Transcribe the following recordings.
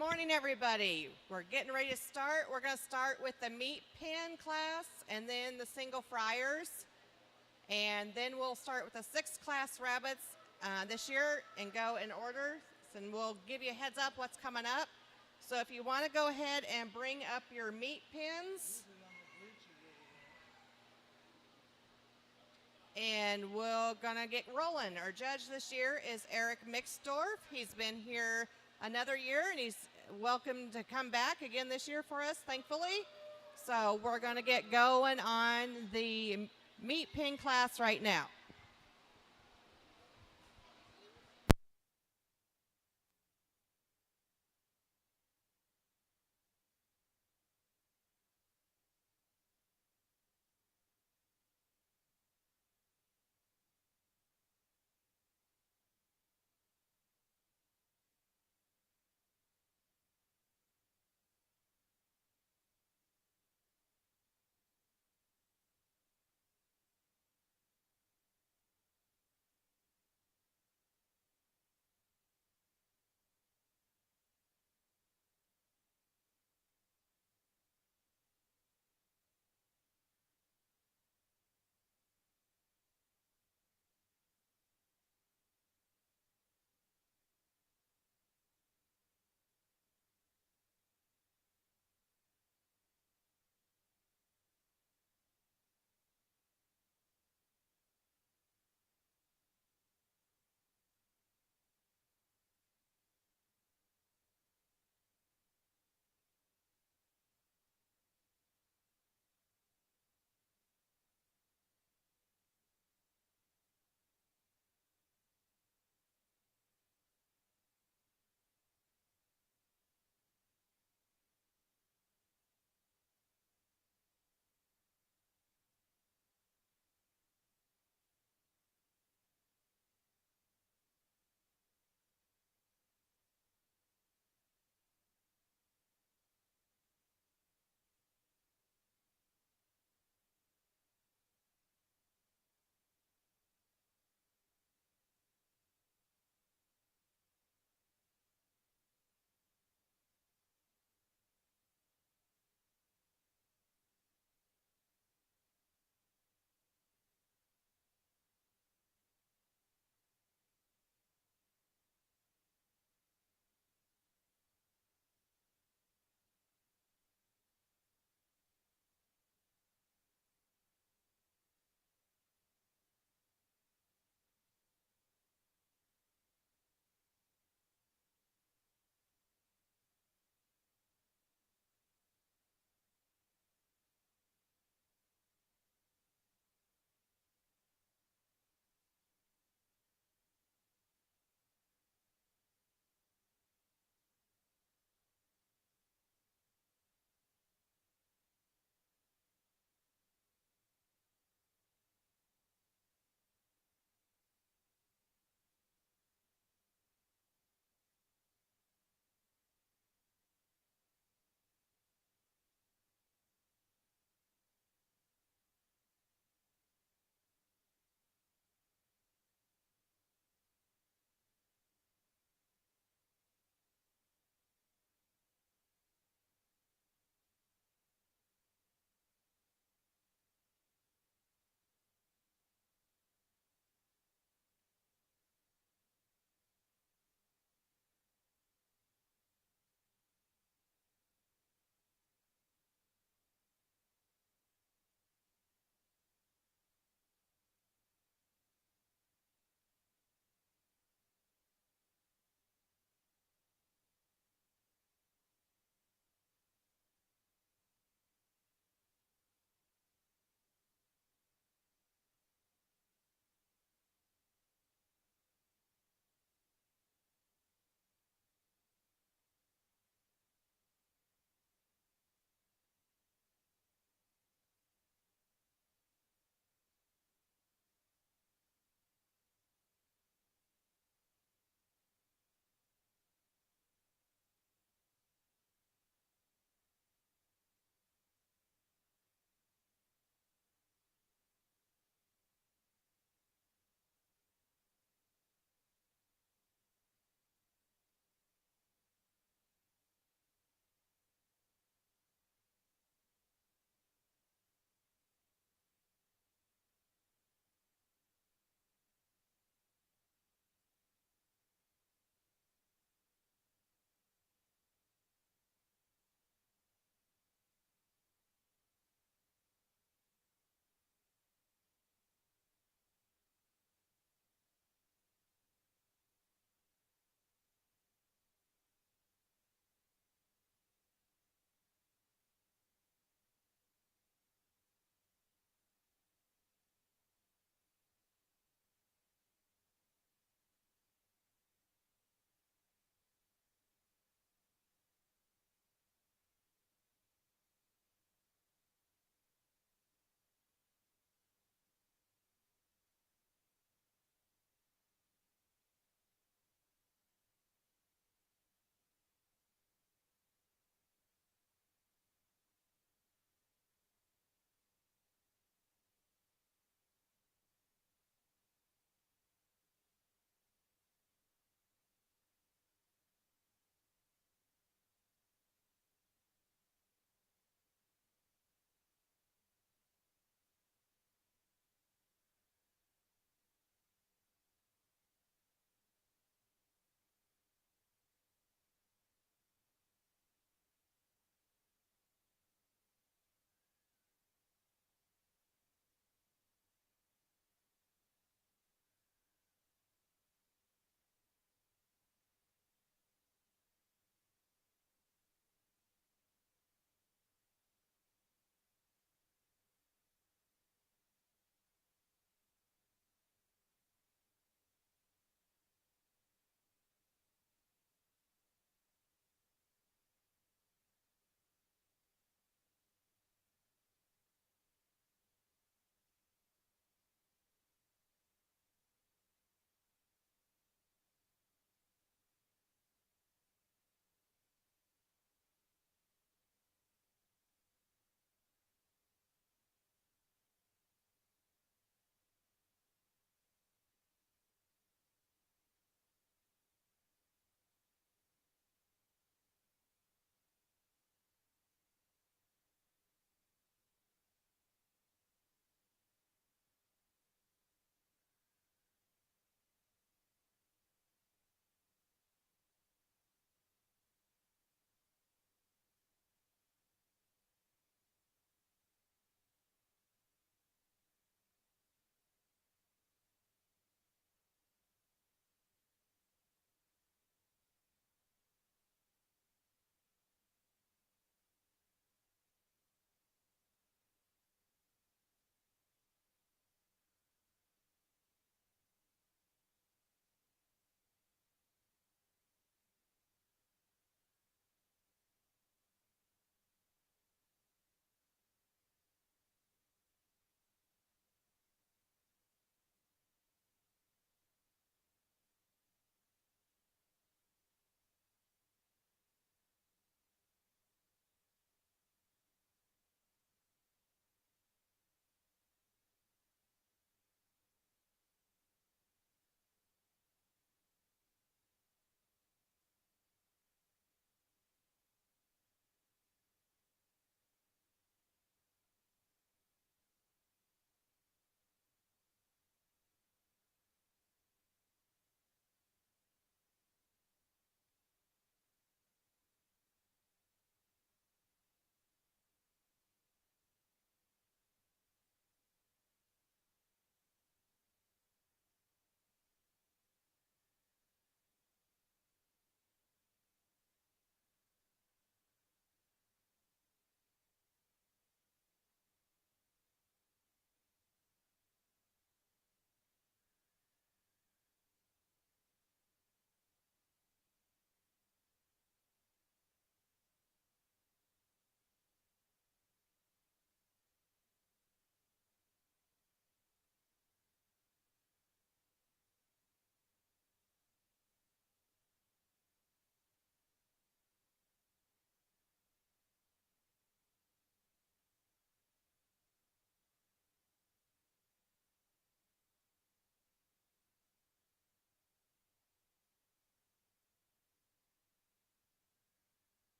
morning, everybody. We're getting ready to start. We're going to start with the meat pan class and then the single fryers. And then we'll start with the sixth class rabbits this year and go in order. And we'll give you a heads up what's coming up. So if you want to go ahead and bring up your meat pins. And we're going to get rolling. Our judge this year is Eric Mixdorf. He's been here another year, and he's welcome to come back again this year for us, thankfully. So we're going to get going on the meat pin class right now.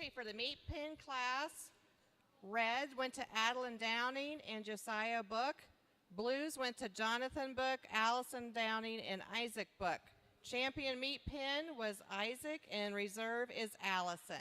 Okay, for the meat pin class, red went to Adeline Downing and Josiah Book. Blues went to Jonathan Book, Allison Downing, and Isaac Book. Champion meat pin was Isaac, and reserve is Allison.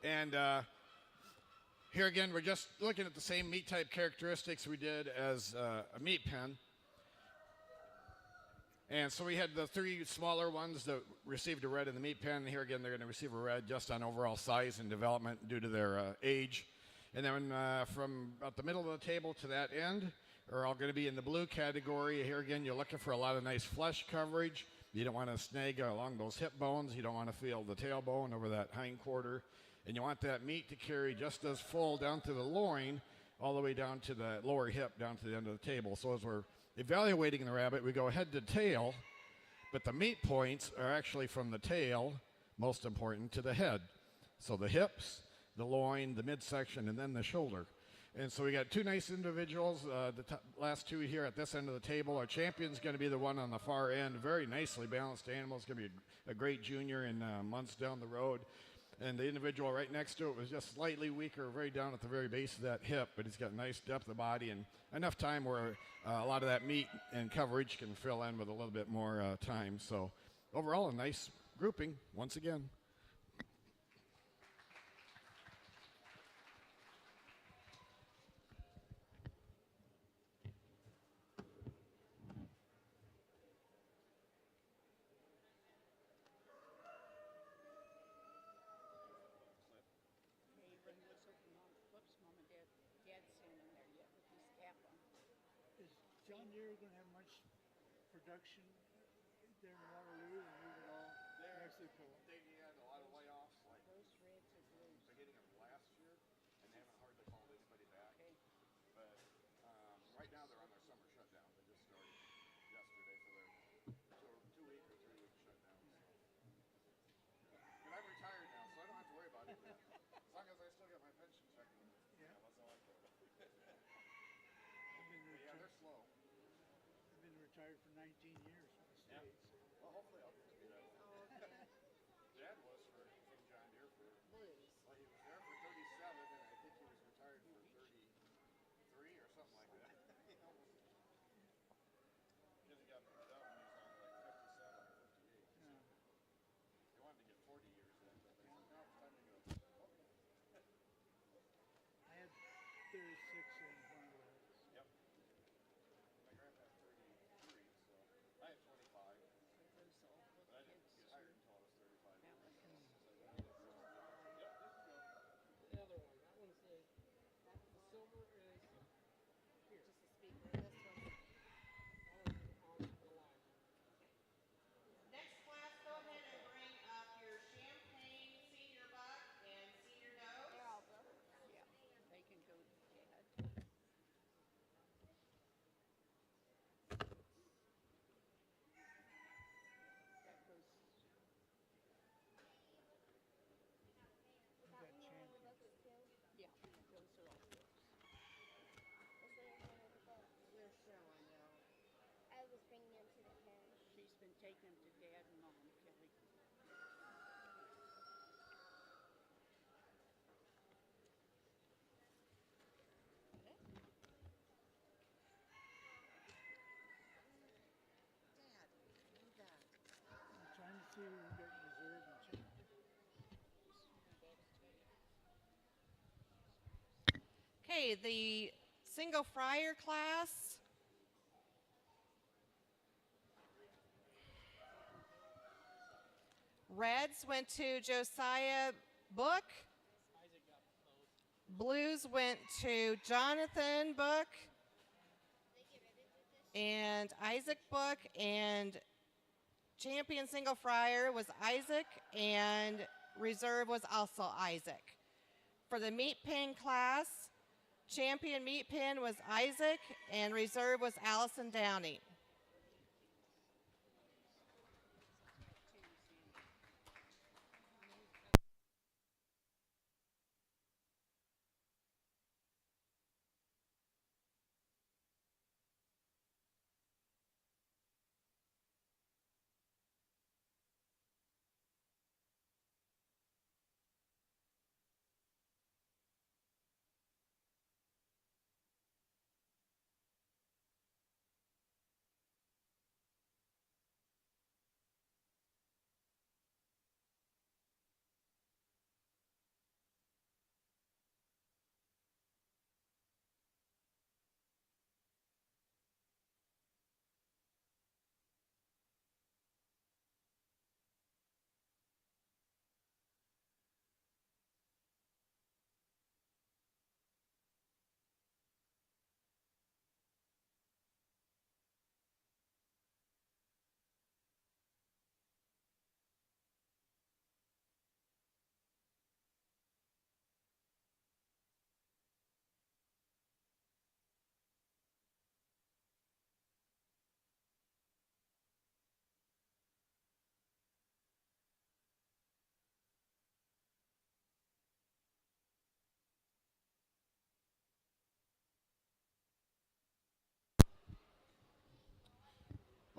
And here again, we're just looking at the same meat type characteristics we did as a meat pen. And so we had the three smaller ones that received a red in the meat pen. Here again, they're going to receive a red just on overall size and development due to their age. And then from about the middle of the table to that end are all going to be in the blue category. Here again, you're looking for a lot of nice flesh coverage. You don't want to snag along those hip bones. You don't want to feel the tailbone over that hind quarter. And you want that meat to carry just as full down to the loin, all the way down to the lower hip, down to the end of the table. So as we're evaluating the rabbit, we go head to tail, but the meat points are actually from the tail, most important, to the head. So the hips, the loin, the midsection, and then the shoulder. And so we got two nice individuals. Last two here at this end of the table. Our champion's going to be the one on the far end. Very nicely balanced animal. It's going to be a great junior in months down the road. And the individual right next to it was just slightly weaker, very down at the very base of that hip, but he's got nice depth of body and enough time where a lot of that meat and coverage can fill in with a little bit more time. So overall, a nice grouping once again. Hey, ring whistle for Mom. Whoops, Mom and Dad. Dad's standing there yet with his cap on. Is John Deere going to have much production there in Waterloo, or move it all to Mexico? They had a lot of layoffs like Those reds are blues. beginning of last year, and they haven't hardly called anybody back. Okay. But right now they're on their summer shutdown. They just started yesterday for their 2-week or 3-week shutdown. But I'm retired now, so I don't have to worry about it. As long as I still get my pension check. Yeah. That's all I care about. I've been, But yeah, they're slow. I've been retired for 19 years from the Yeah. States. Well, hopefully I'll get to do that. Dad was from John Deere for, Blues. well, he was there for 37, and I think he was retired for 33 or something like that. Because he got moved out when he was on like 57 or 58. Yeah. He wanted to get 40 years in, but they said, no, it's time to go. I had 36 in one of those. Yep. My grandpa had 33, so I had 25. Those all But little I didn't kids. get hired until I was 35. That one is. Yep, this is go. The other one. That one's the silver is here. Just the speaker. This one. That one's on the line. Next class, go ahead and bring up your champagne senior buck and senior nose. They're all brothers. Yeah. They can go to Dad. That goes. You got champion. Yeah. Those are all blues. They're showing now. I was bringing them to the pen. She's been taking them to Dad and Mom, Kelly. Dad, do that. I'm trying to see who we got in reserve and champion. Okay, the single fryer class. Reds went to Josiah Book. Isaac got those. Blues went to Jonathan Book and Isaac Book, and champion single fryer was Isaac, and reserve was also Isaac. For the meat pin class, champion meat pin was Isaac, and reserve was Allison Downey.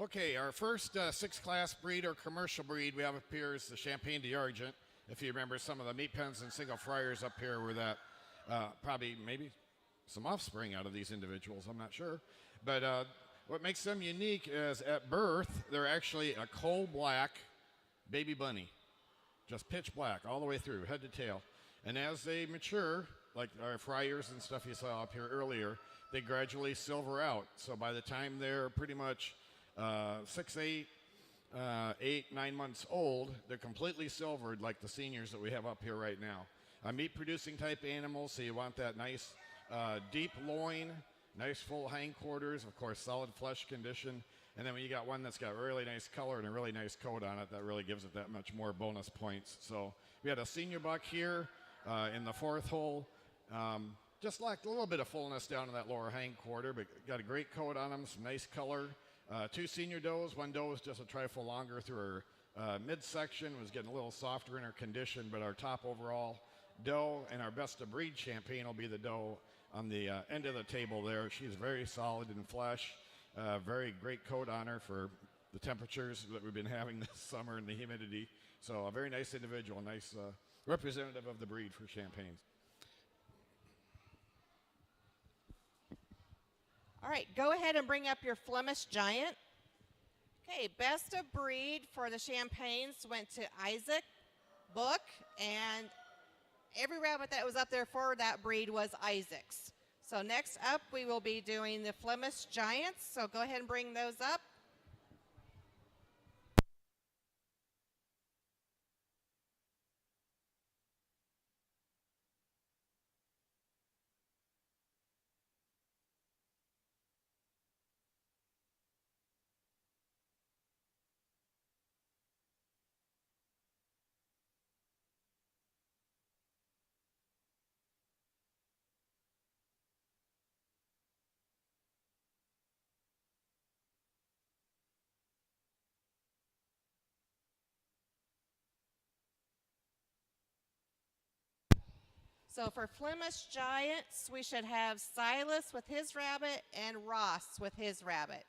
Okay, our first six-class breed or commercial breed we have up here is the Champagne d'Argent. If you remember, some of the meat pens and single fryers up here were that probably maybe some offspring out of these individuals. I'm not sure. But what makes them unique is at birth, they're actually a coal black baby bunny, just pitch black all the way through, head to tail. And as they mature, like our fryers and stuff you saw up here earlier, they gradually silver out. So by the time they're pretty much 6, 8, 8, 9 months old, they're completely silvered like the seniors that we have up here right now. Meat producing type animals, so you want that nice deep loin, nice full hindquarters, of course solid flesh condition. And then when you got one that's got really nice color and a really nice coat on it, that really gives it that much more bonus points. So we had a senior buck here in the fourth hole. Just lacked a little bit of fullness down in that lower hindquarter, but got a great coat on them, some nice color. 2 senior does. One doe was just a trifle longer through her midsection, was getting a little softer in her condition, but our top overall doe and our best of breed champagne will be the doe on the end of the table there. She's very solid in flesh, very great coat on her for the temperatures that we've been having this summer and the humidity. So a very nice individual, nice representative of the breed for Champagnes. All right, go ahead and bring up your Flemish Giant. Okay, best of breed for the Champagnes went to Isaac Book, and every rabbit that was up there for that breed was Isaac's. So next up, we will be doing the Flemish Giants. So go ahead and bring those up. So for Flemish Giants, we should have Silas with his rabbit and Ross with his rabbit.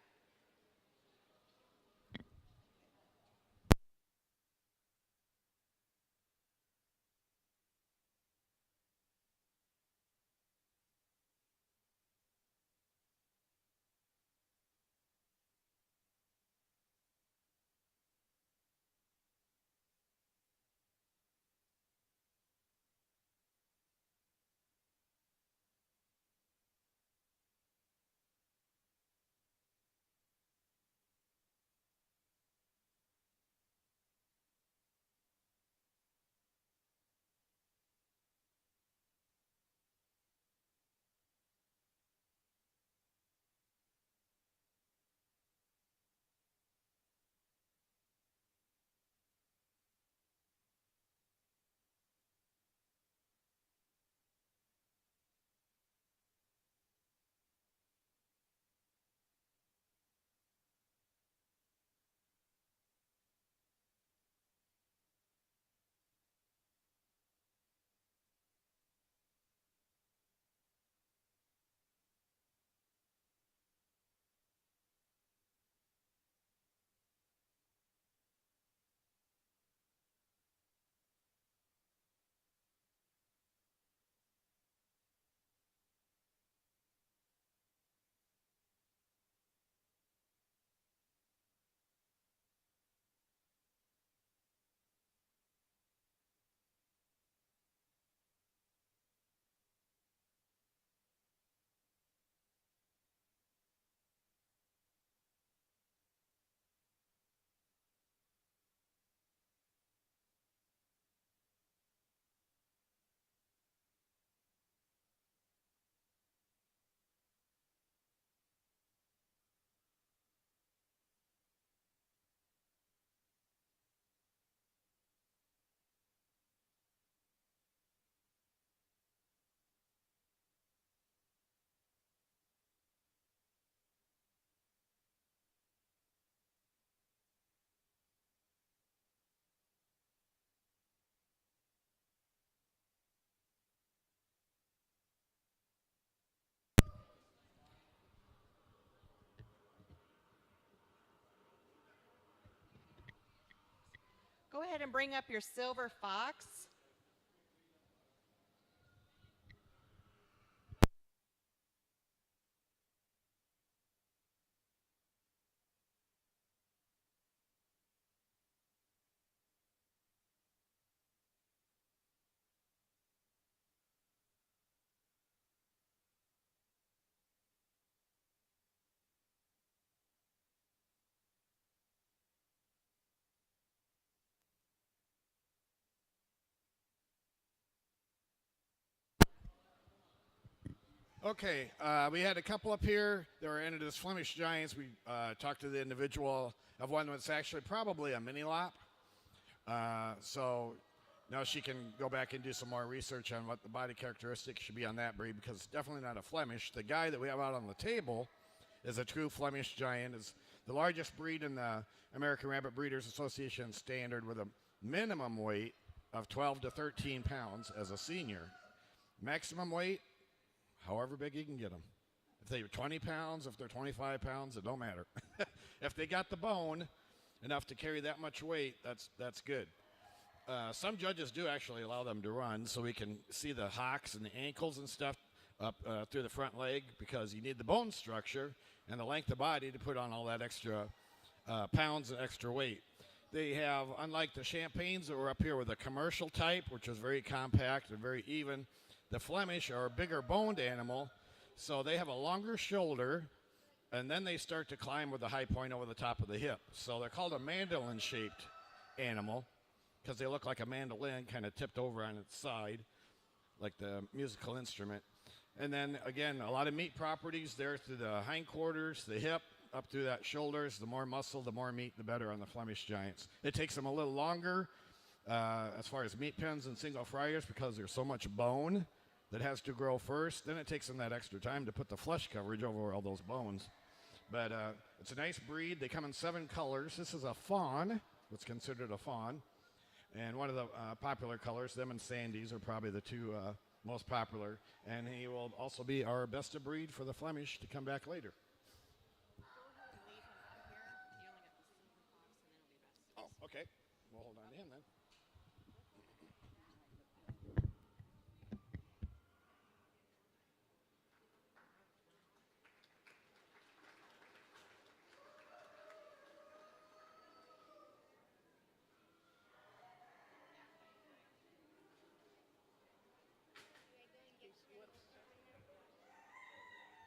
Go ahead and bring up your silver fox. Okay, we had a couple up here that were into this Flemish Giants. We talked to the individual of one that's actually probably a mini lop. So now she can go back and do some more research on what the body characteristics should be on that breed because it's definitely not a Flemish. The guy that we have out on the table is a true Flemish Giant. Is the largest breed in the American Rabbit Breeders Association standard with a minimum weight of 12 to 13 pounds as a senior. Maximum weight, however big you can get them. If they're 20 pounds, if they're 25 pounds, it don't matter. If they got the bone enough to carry that much weight, that's good. Some judges do actually allow them to run so we can see the hocks and the ankles and stuff up through the front leg because you need the bone structure and the length of body to put on all that extra pounds and extra weight. They have, unlike the Champagnes that were up here with a commercial type, which is very compact and very even, the Flemish are a bigger boned animal, so they have a longer shoulder, and then they start to climb with a high point over the top of the hip. So they're called a mandolin-shaped animal because they look like a mandolin kind of tipped over on its side, like the musical instrument. And then, again, a lot of meat properties there through the hindquarters, the hip, up through that shoulders. The more muscle, the more meat, the better on the Flemish Giants. It takes them a little longer as far as meat pens and single fryers because there's so much bone that has to grow first. Then it takes them that extra time to put the flesh coverage over all those bones. But it's a nice breed. They come in 7 colors. This is a fawn, what's considered a fawn. And one of the popular colors, them and Sandy's are probably the two most popular. And he will also be our best of breed for the Flemish to come back later. Oh, okay. We'll hold on to him then.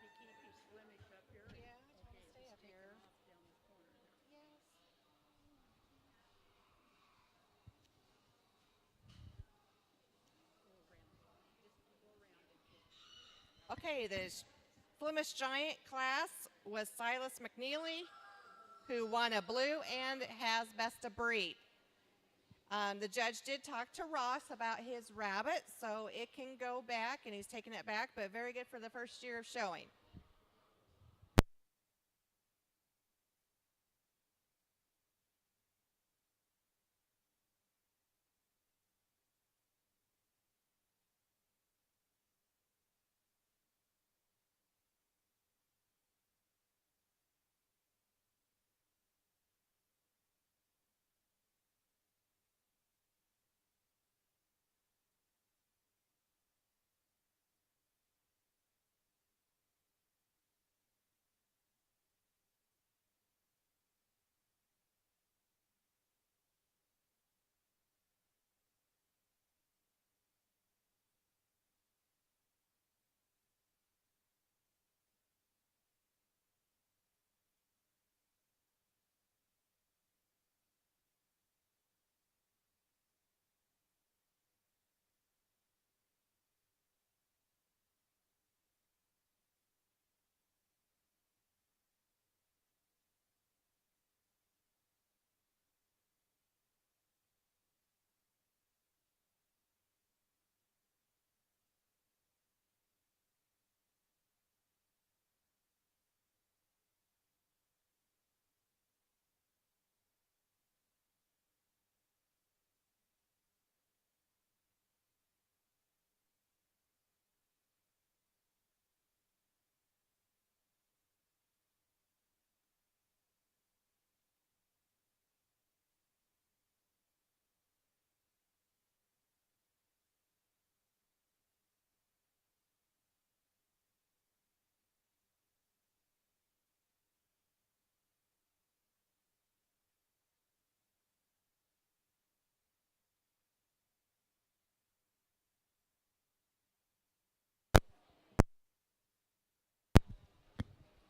You keep your Flemish up here? Yeah, I try to stay up here. Off down the corner. Yes. Go around. Just go around and get. Okay, the Flemish Giant class was Silas McNeely, who won a blue and has best of breed. The judge did talk to Ross about his rabbit, so it can go back, and he's taking it back, but very good for the first year of showing.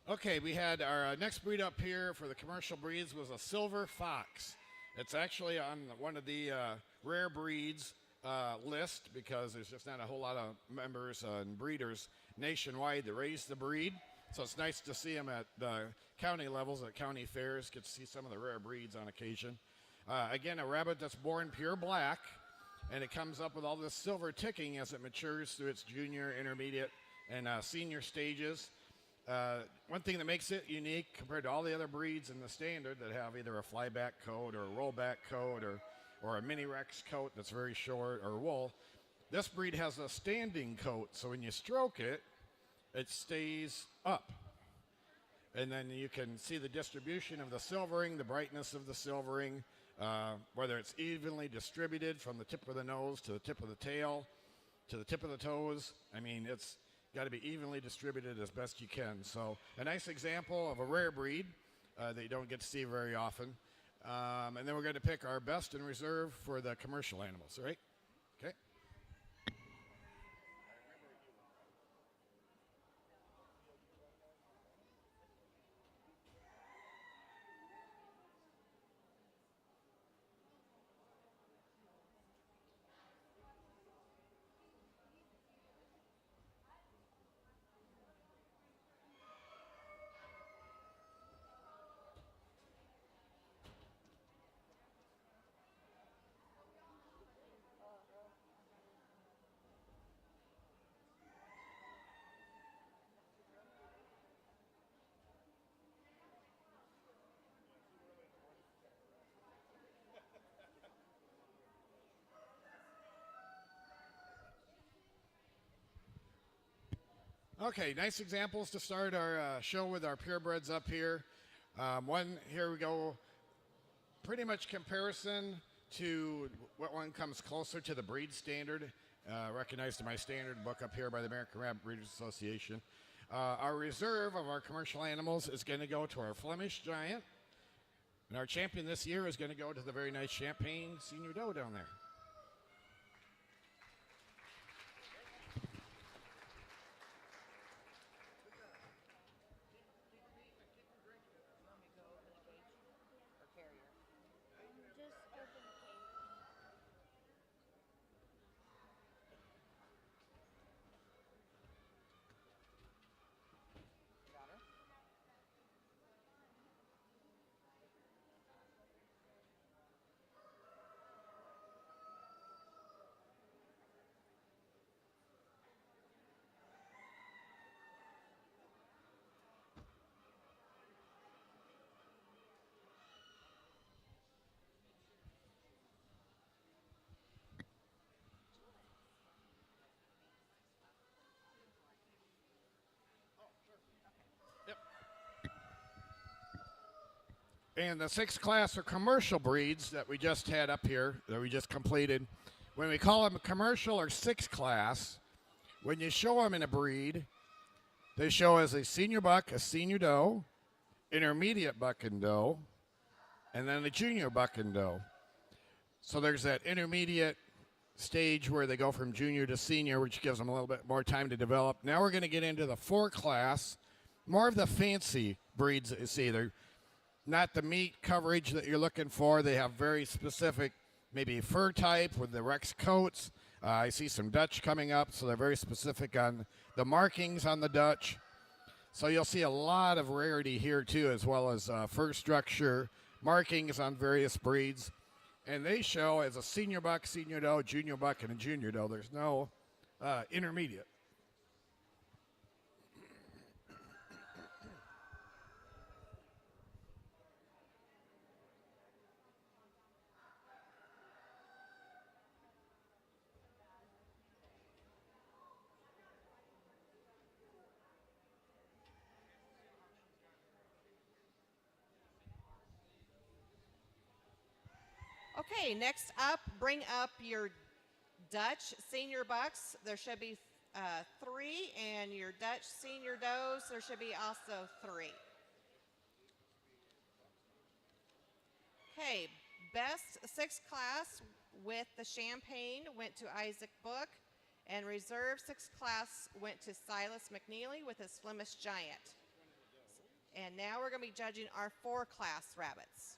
Okay, we had our next breed up here for the commercial breeds was a silver fox. It's actually on one of the rare breeds list because there's just not a whole lot of members and breeders nationwide that raise the breed. So it's nice to see them at the county levels, at county fairs, get to see some of the rare breeds on occasion. Again, a rabbit that's born pure black, and it comes up with all this silver ticking as it matures through its junior, intermediate, and senior stages. One thing that makes it unique compared to all the other breeds in the standard that have either a flyback coat or a rollback coat or a mini Rex coat that's very short or wool, this breed has a standing coat. So when you stroke it, it stays up. And then you can see the distribution of the silvering, the brightness of the silvering, whether it's evenly distributed from the tip of the nose to the tip of the tail to the tip of the toes. I mean, it's got to be evenly distributed as best you can. So a nice example of a rare breed that you don't get to see very often. And then we're going to pick our best in reserve for the commercial animals, right? Okay. Okay, nice examples to start our show with our purebreds up here. One, here we go, pretty much comparison to what one comes closer to the breed standard, recognized in my standard book up here by the American Rabbit Breeders Association. Our reserve of our commercial animals is going to go to our Flemish Giant, and our champion this year is going to go to the very nice Champagne Senior Doe down there. Just open the cage. And the sixth class are commercial breeds that we just had up here, that we just completed. When we call them commercial or sixth class, when you show them in a breed, they show as a senior buck, a senior doe, intermediate buck and doe, and then a junior buck and doe. So there's that intermediate stage where they go from junior to senior, which gives them a little bit more time to develop. Now we're going to get into the four class, more of the fancy breeds that you see. They're not the meat coverage that you're looking for. They have very specific, maybe fur type with the Rex coats. I see some Dutch coming up, so they're very specific on the markings on the Dutch. So you'll see a lot of rarity here too, as well as fur structure, markings on various breeds. And they show as a senior buck, senior doe, junior buck, and a junior doe. There's no intermediate. Okay, next up, bring up your Dutch senior bucks. There should be 3, and your Dutch senior does, there should be also 3. Okay, best sixth class with the Champagne went to Isaac Book, and reserve sixth class went to Silas McNeely with his Flemish Giant. And now we're going to be judging our 4-class rabbits.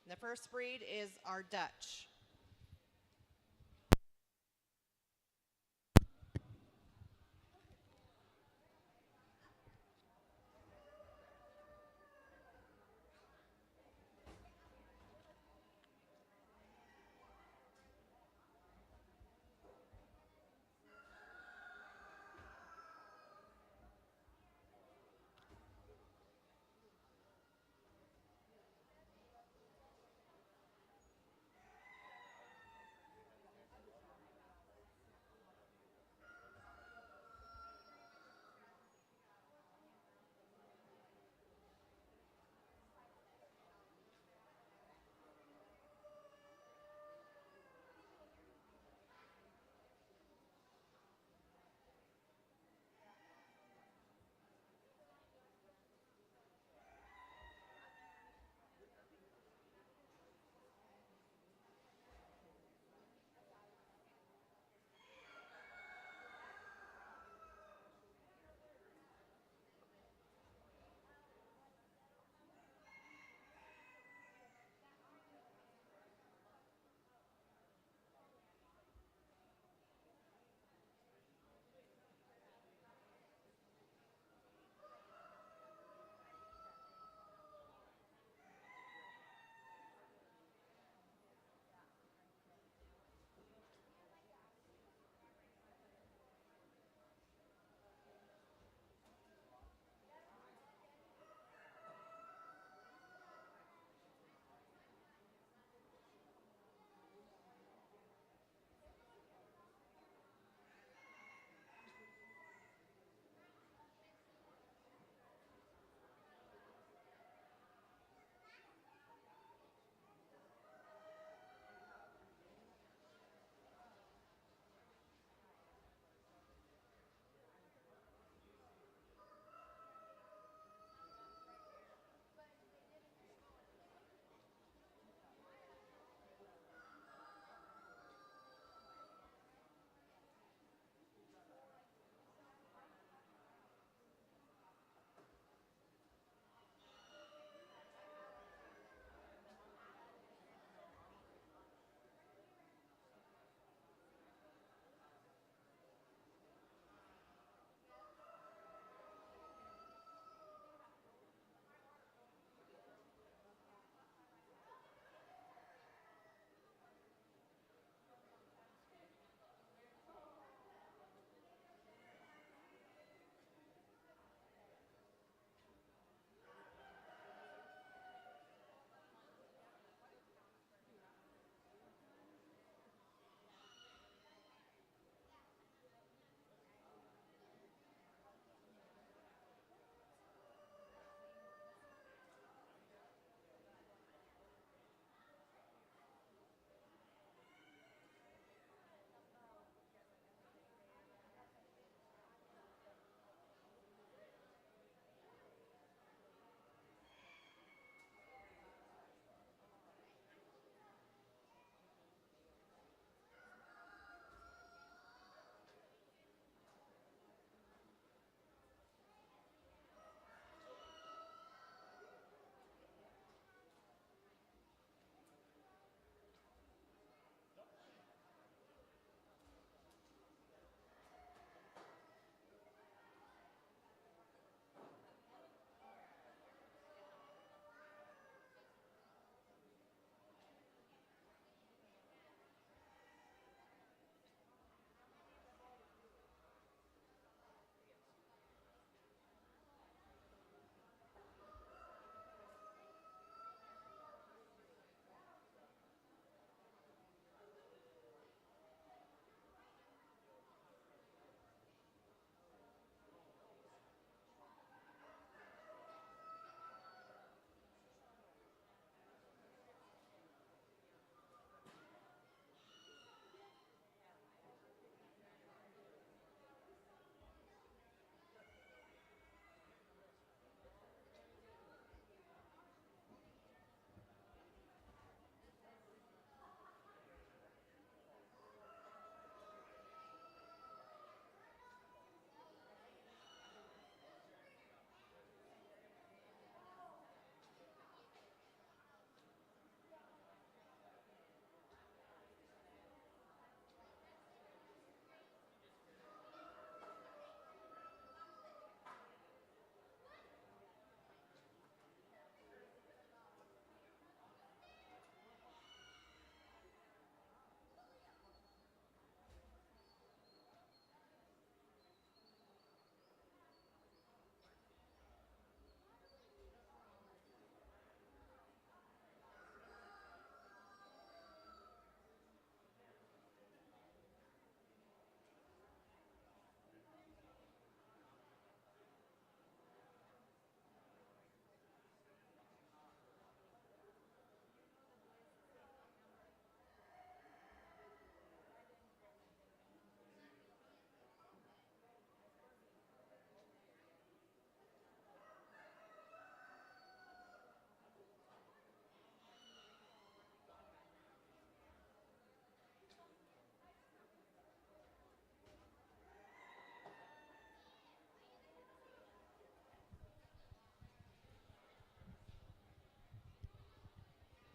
And the first breed is our Dutch.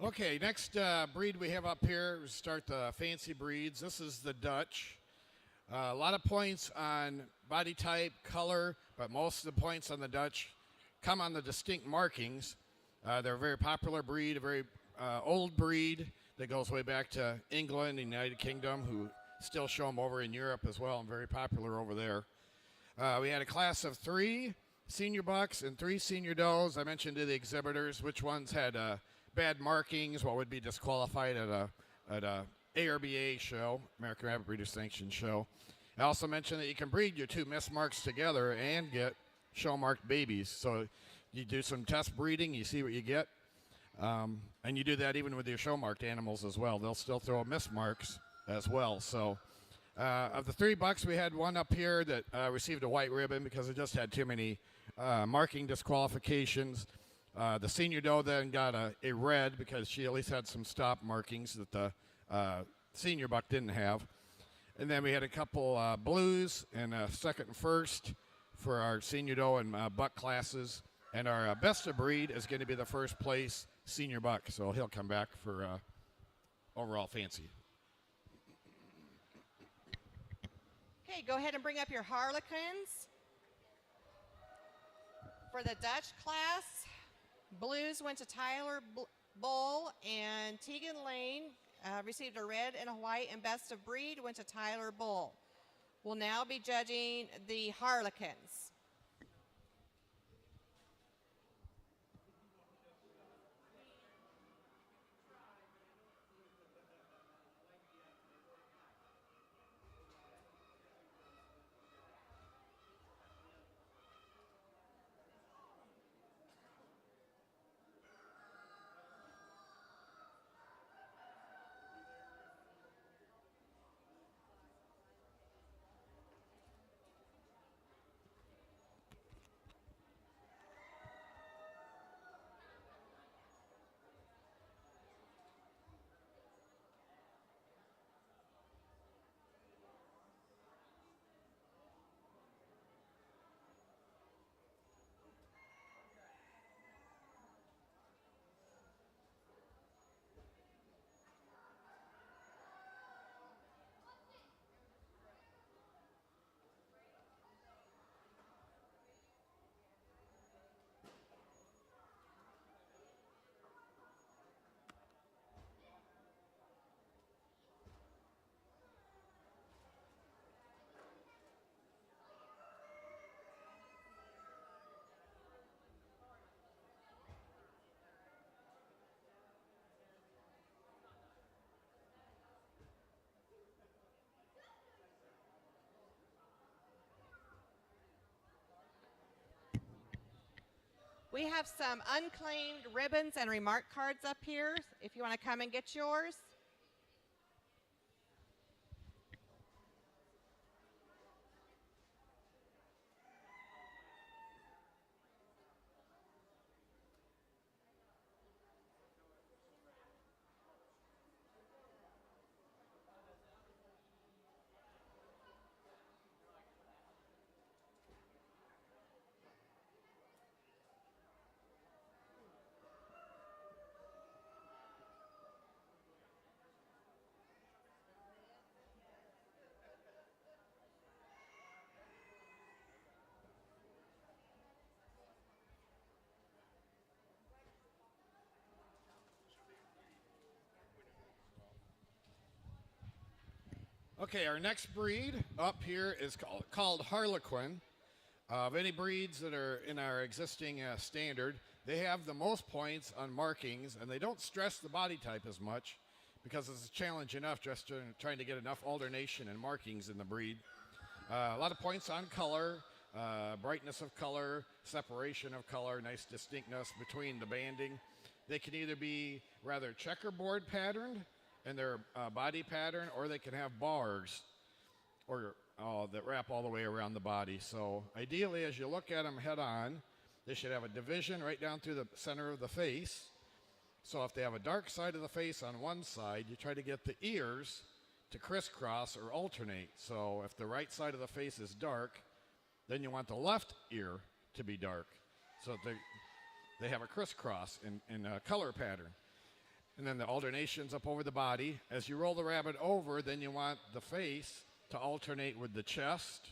Okay, next breed we have up here, we start the fancy breeds. This is the Dutch. A lot of points on body type, color, but most of the points on the Dutch come on the distinct markings. They're a very popular breed, a very old breed that goes way back to England and the United Kingdom, who still show them over in Europe as well and very popular over there. We had a class of 3 senior bucks and 3 senior does. I mentioned to the exhibitors which ones had bad markings, what would be disqualified at a ARBA show, American Rabbit Breeders Sanctioned show. I also mentioned that you can breed your 2 mismarks together and get show marked babies. So you do some test breeding, you see what you get. And you do that even with your show marked animals as well. They'll still throw mismarks as well. So of the 3 bucks, we had one up here that received a white ribbon because it just had too many marking disqualifications. The senior doe then got a red because she at least had some stop markings that the senior buck didn't have. And then we had a couple blues and second and first for our senior doe and buck classes. And our best of breed is going to be the first place senior buck. So he'll come back for overall fancy. Okay, go ahead and bring up your Harlequins. For the Dutch class, blues went to Tyler Bull, and Tegan Lane received a red and a white, and best of breed went to Tyler Bull. We'll now be judging the Harlequins. We have some unclaimed ribbons and remark cards up here if you want to come and get yours. Okay, our next breed up here is called Harlequin. Of any breeds that are in our existing standard, they have the most points on markings, and they don't stress the body type as much because it's a challenge enough just trying to get enough alternation and markings in the breed. A lot of points on color, brightness of color, separation of color, nice distinctness between the banding. They can either be rather checkerboard patterned in their body pattern, or they can have bars or that wrap all the way around the body. So ideally, as you look at them head on, they should have a division right down through the center of the face. So if they have a dark side of the face on one side, you try to get the ears to crisscross or alternate. So if the right side of the face is dark, then you want the left ear to be dark. So they have a crisscross in a color pattern. and then the alternations up over the body. As you roll the rabbit over, then you want the face to alternate with the chest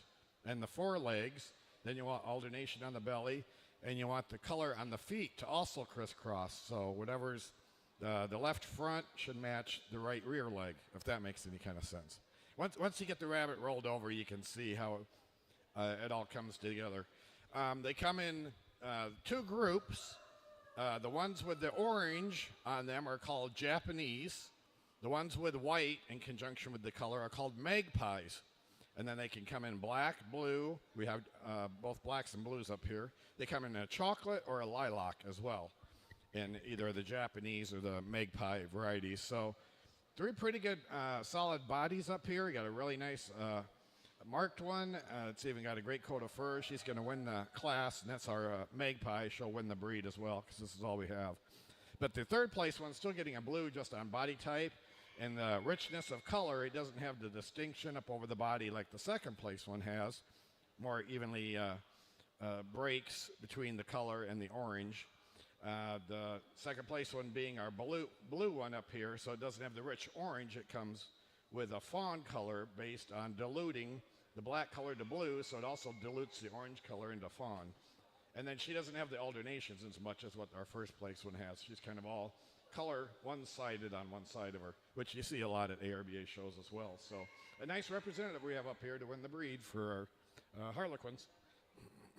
and the forelegs. Then you want alternation on the belly, and you want the color on the feet to also crisscross. So whatever's the left front should match the right rear leg, if that makes any kind of sense. Once you get the rabbit rolled over, you can see how it all comes together. They come in 2 groups. The ones with the orange on them are called Japanese. The ones with white in conjunction with the color are called magpies. And then they can come in black, blue. We have both blacks and blues up here. They come in a chocolate or a lilac as well, in either the Japanese or the magpie varieties. So 3 pretty good solid bodies up here. You got a really nice marked one. It's even got a great coat of fur. She's going to win the class, and that's our magpie. She'll win the breed as well, because this is all we have. But the 3rd place one's still getting a blue just on body type. And the richness of color, it doesn't have the distinction up over the body like the 2nd place one has. More evenly breaks between the color and the orange. The 2nd place one being our blue one up here, so it doesn't have the rich orange. It comes with a fawn color based on diluting the black color to blue, so it also dilutes the orange color into fawn. And then she doesn't have the alternations as much as what our 1st place one has. She's kind of all color one-sided on one side of her, which you see a lot at ARBA shows as well. So a nice representative we have up here to win the breed for our Harlequins.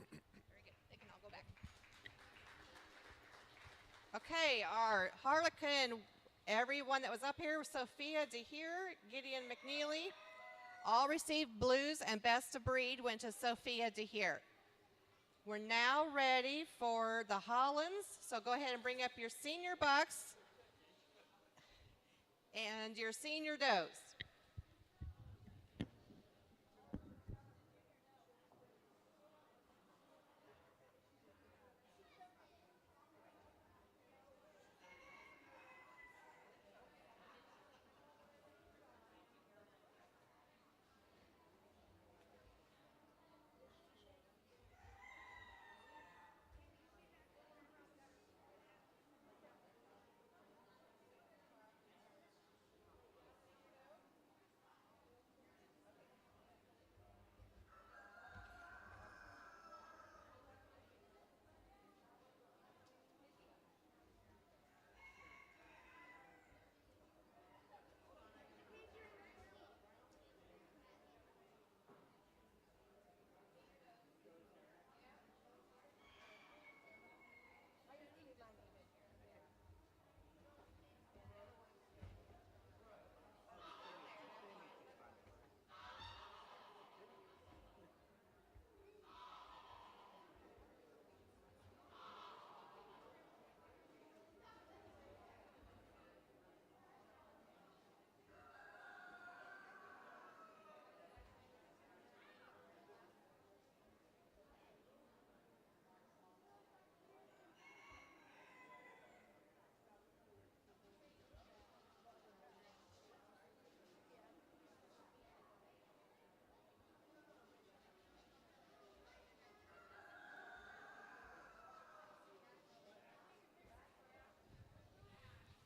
Very good. They can all go back. Okay, our Harlequin, everyone that was up here, Sophia DeHeer, Gideon McNeely, all received blues, and best of breed went to Sophia DeHeer. We're now ready for the Hollands, so go ahead and bring up your senior bucks and your senior does.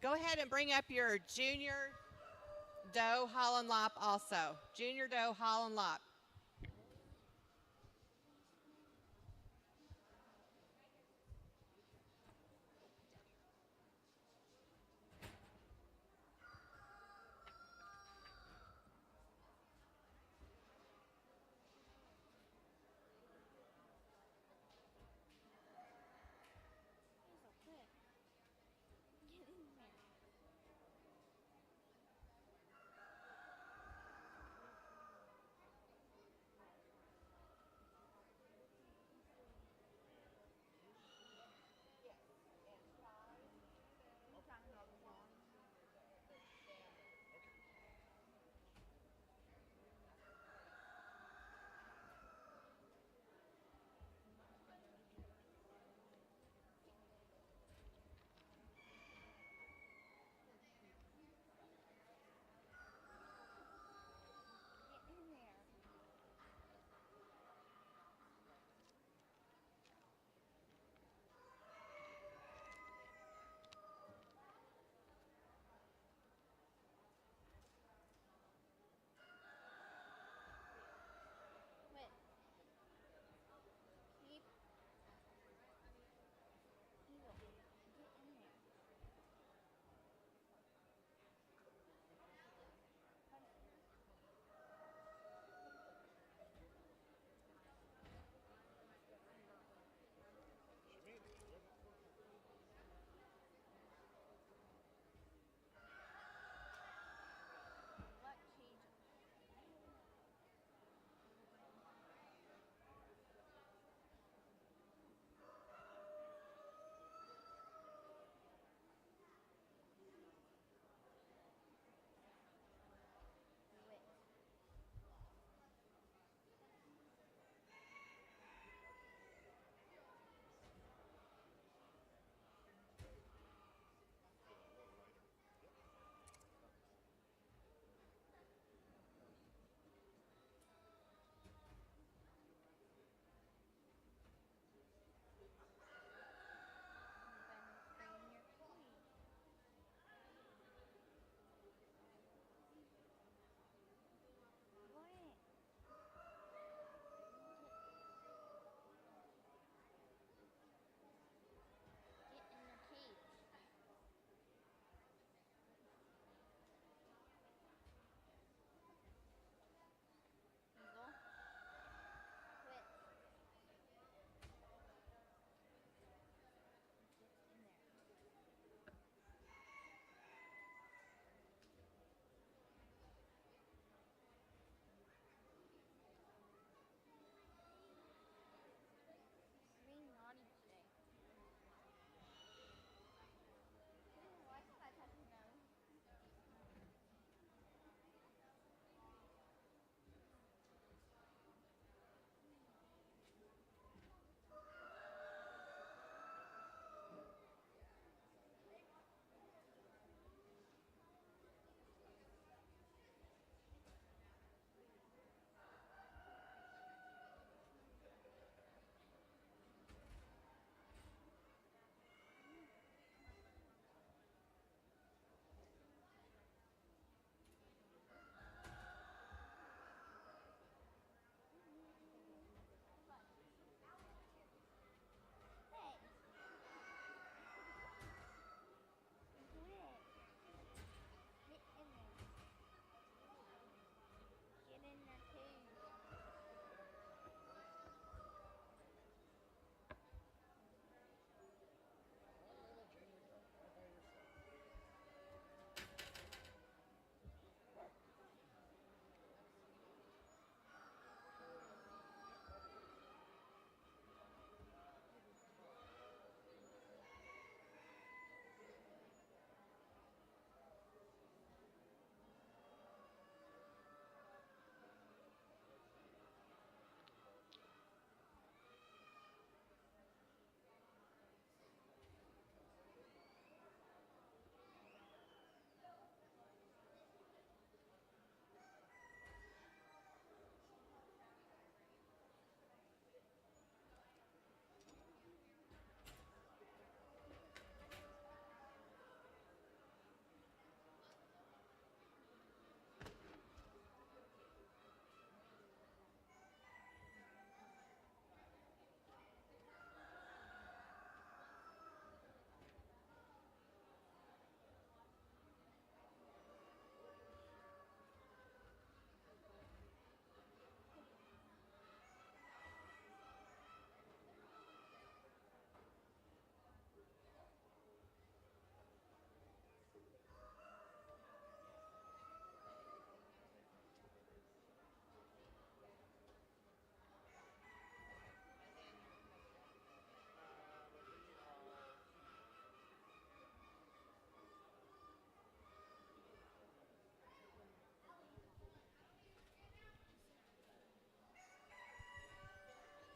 Go ahead and bring up your junior doe Holland Lop also. Junior doe Holland Lop.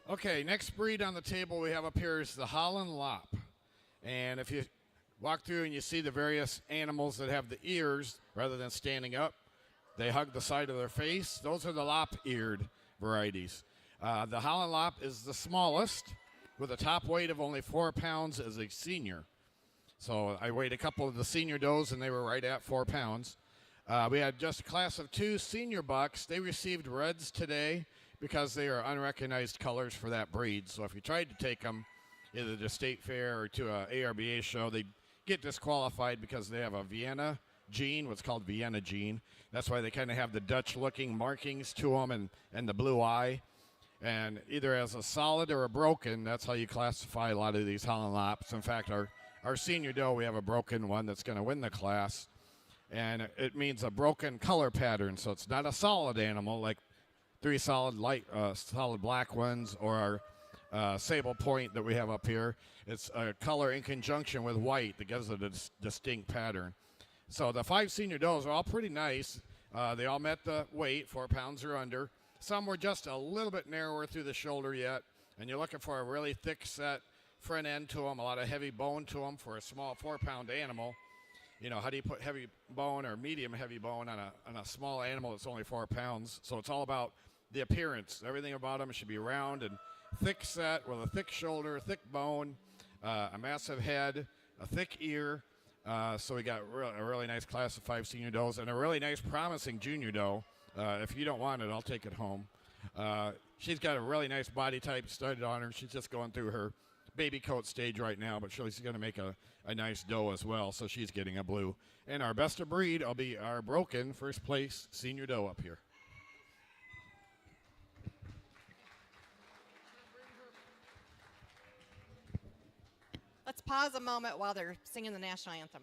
Okay, next breed on the table we have up here is the Holland Lop. And if you walk through and you see the various animals that have the ears rather than standing up, they hug the side of their face. Those are the lop-eared varieties. The Holland Lop is the smallest with a top weight of only 4 pounds as a senior. So I weighed a couple of the senior does and they were right at 4 pounds. We had just a class of 2 senior bucks. They received reds today because they are unrecognized colors for that breed. So if you tried to take them either to state fair or to a ARBA show, they'd get disqualified because they have a Vienna gene, what's called Vienna gene. That's why they kind of have the Dutch-looking markings to them and the blue eye. And either as a solid or a broken, that's how you classify a lot of these Holland Lops. In fact, our senior doe, we have a broken one that's going to win the class. And it means a broken color pattern. So it's not a solid animal like 3 solid solid black ones or our sable point that we have up here. It's a color in conjunction with white that gives it a distinct pattern. So the 5 senior does are all pretty nice. They all met the weight, 4 pounds or under. Some were just a little bit narrower through the shoulder yet. And you're looking for a really thick set front end to them, a lot of heavy bone to them for a small 4-pound animal. You know, how do you put heavy bone or medium heavy bone on a small animal that's only 4 pounds? So it's all about the appearance. Everything about them should be round and thick set with a thick shoulder, thick bone, a massive head, a thick ear. So we got a really nice class of 5 senior does and a really nice promising junior doe. If you don't want it, I'll take it home. She's got a really nice body type studded on her. She's just going through her baby coat stage right now, but she's going to make a nice doe as well, so she's getting a blue. And our best of breed will be our broken first place senior doe up here. Let's pause a moment while they're singing the national anthem.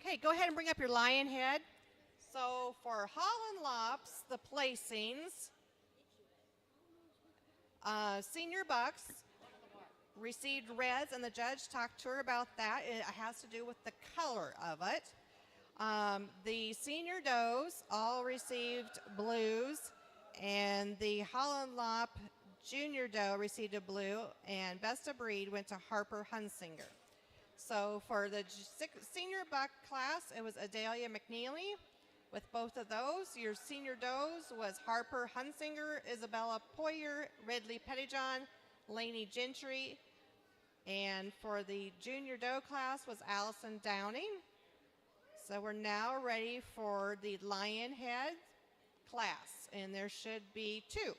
Okay, go ahead and bring up your lion head. So for Holland Lops, the placings, senior bucks received reds, and the judge talked to her about that. It has to do with the color of it. The senior does all received blues, and the Holland Lop junior doe received a blue, and best of breed went to Harper Hunsinger. So for the senior buck class, it was Adalia McNeely. With both of those, your senior does was Harper Hunsinger, Isabella Poyer, Ridley Pettyjohn, Laney Gentry, and for the junior doe class was Allison Downing. So we're now ready for the lion head class, and there should be 2.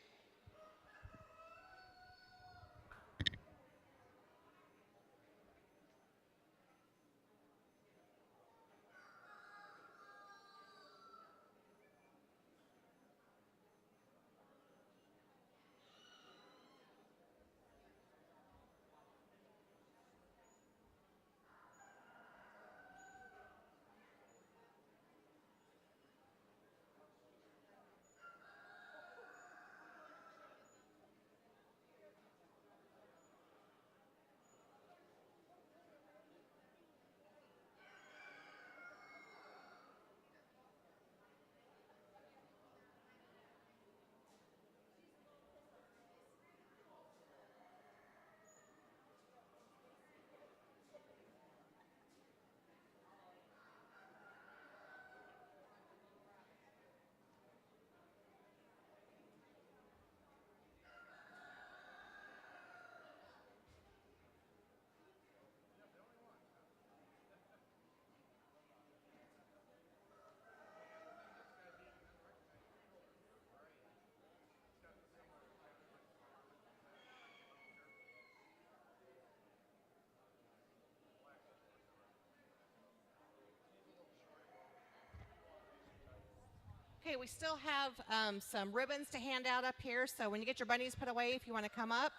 Okay, we still have some ribbons to hand out up here, so when you get your bunnies put away, if you want to come up.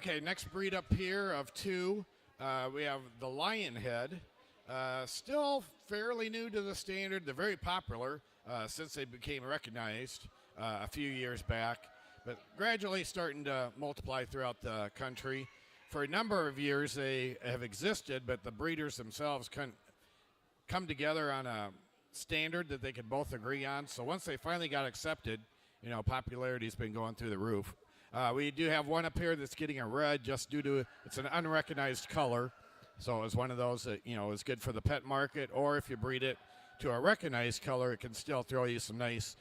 Okay, next breed up here of two, we have the Lion Head. Still fairly new to the standard. They're very popular since they became recognized a few years back, but gradually starting to multiply throughout the country. For a number of years, they have existed, but the breeders themselves couldn't come together on a standard that they could both agree on. So once they finally got accepted, you know, popularity's been going through the roof. We do have one up here that's getting a red just due to it's an unrecognized color. So it's one of those that, you know, is good for the pet market, or if you breed it to a recognized color, it can still throw you some nice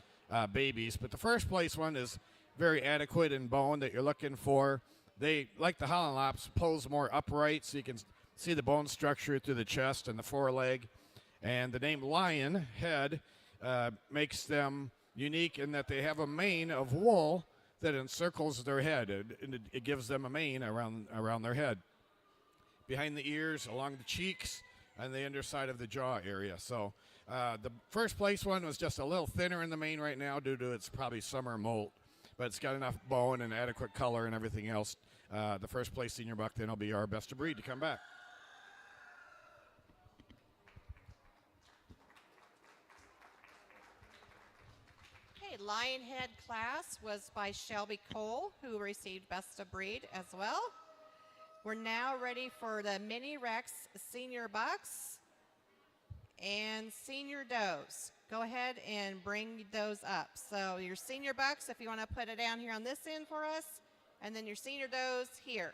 babies. But the first place one is very adequate in bone that you're looking for. They, like the Holland Lops, pose more upright, so you can see the bone structure through the chest and the foreleg. And the name Lion Head makes them unique in that they have a mane of wool that encircles their head. It gives them a mane around their head, behind the ears, along the cheeks, and the underside of the jaw area. So the first place one was just a little thinner in the mane right now due to its probably summer molt, but it's got enough bone and adequate color and everything else. The first place senior buck then will be our best of breed to come back. Lion Head class was by Shelby Cole, who received Best of Breed as well. We're now ready for the Mini Rex Senior Bucks and Senior Does. Go ahead and bring those up. So your Senior Bucks, if you want to put it down here on this end for us, and then your Senior Does here.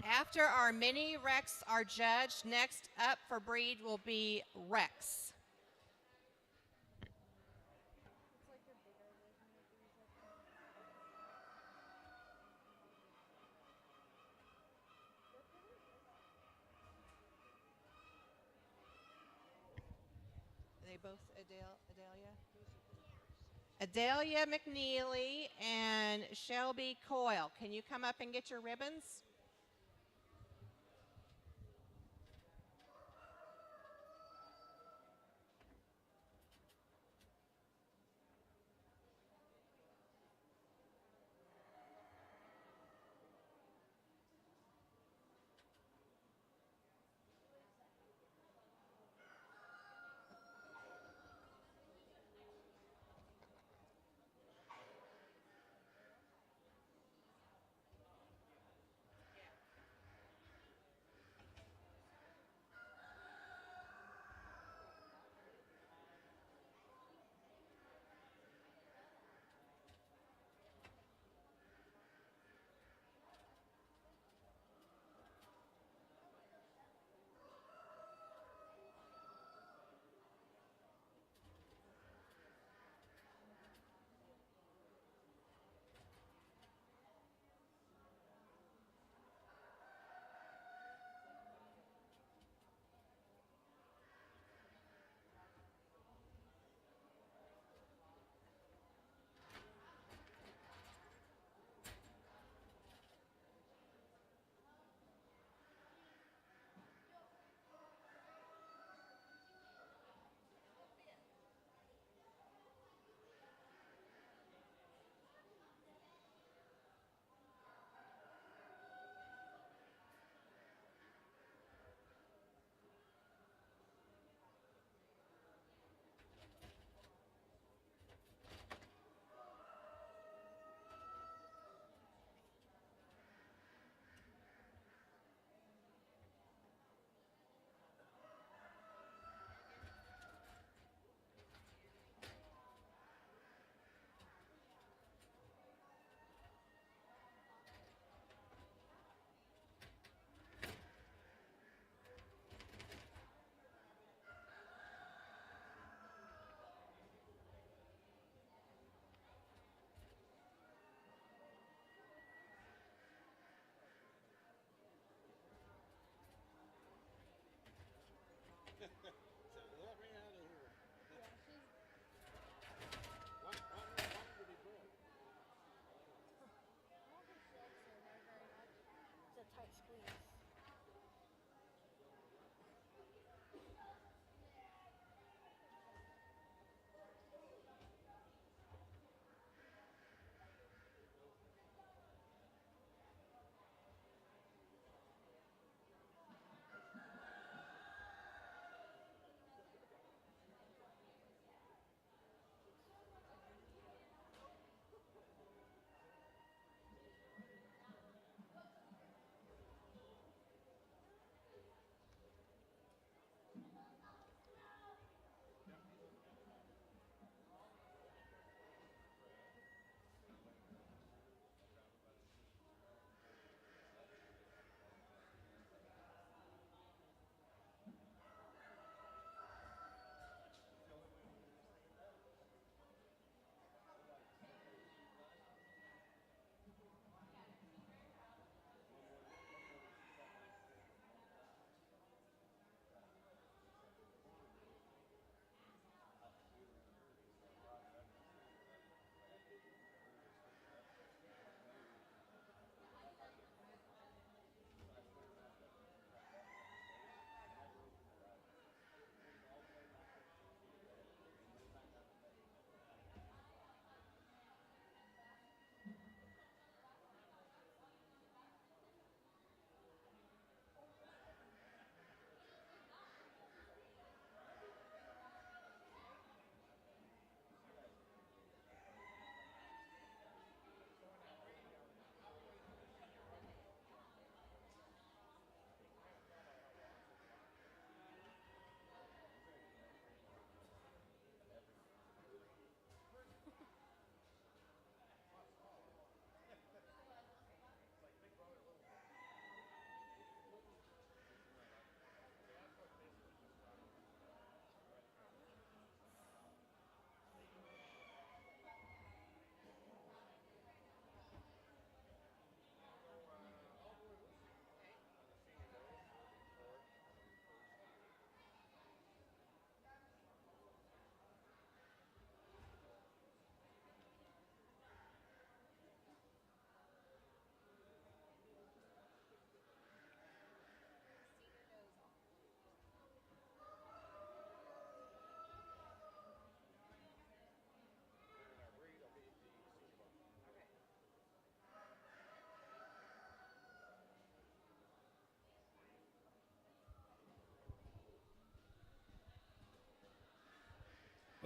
After our Mini Rex are judged, next up for breed will be Rex. they both Adelia? Adelia McNeely and Shelby Coyle. Can you come up and get your ribbons?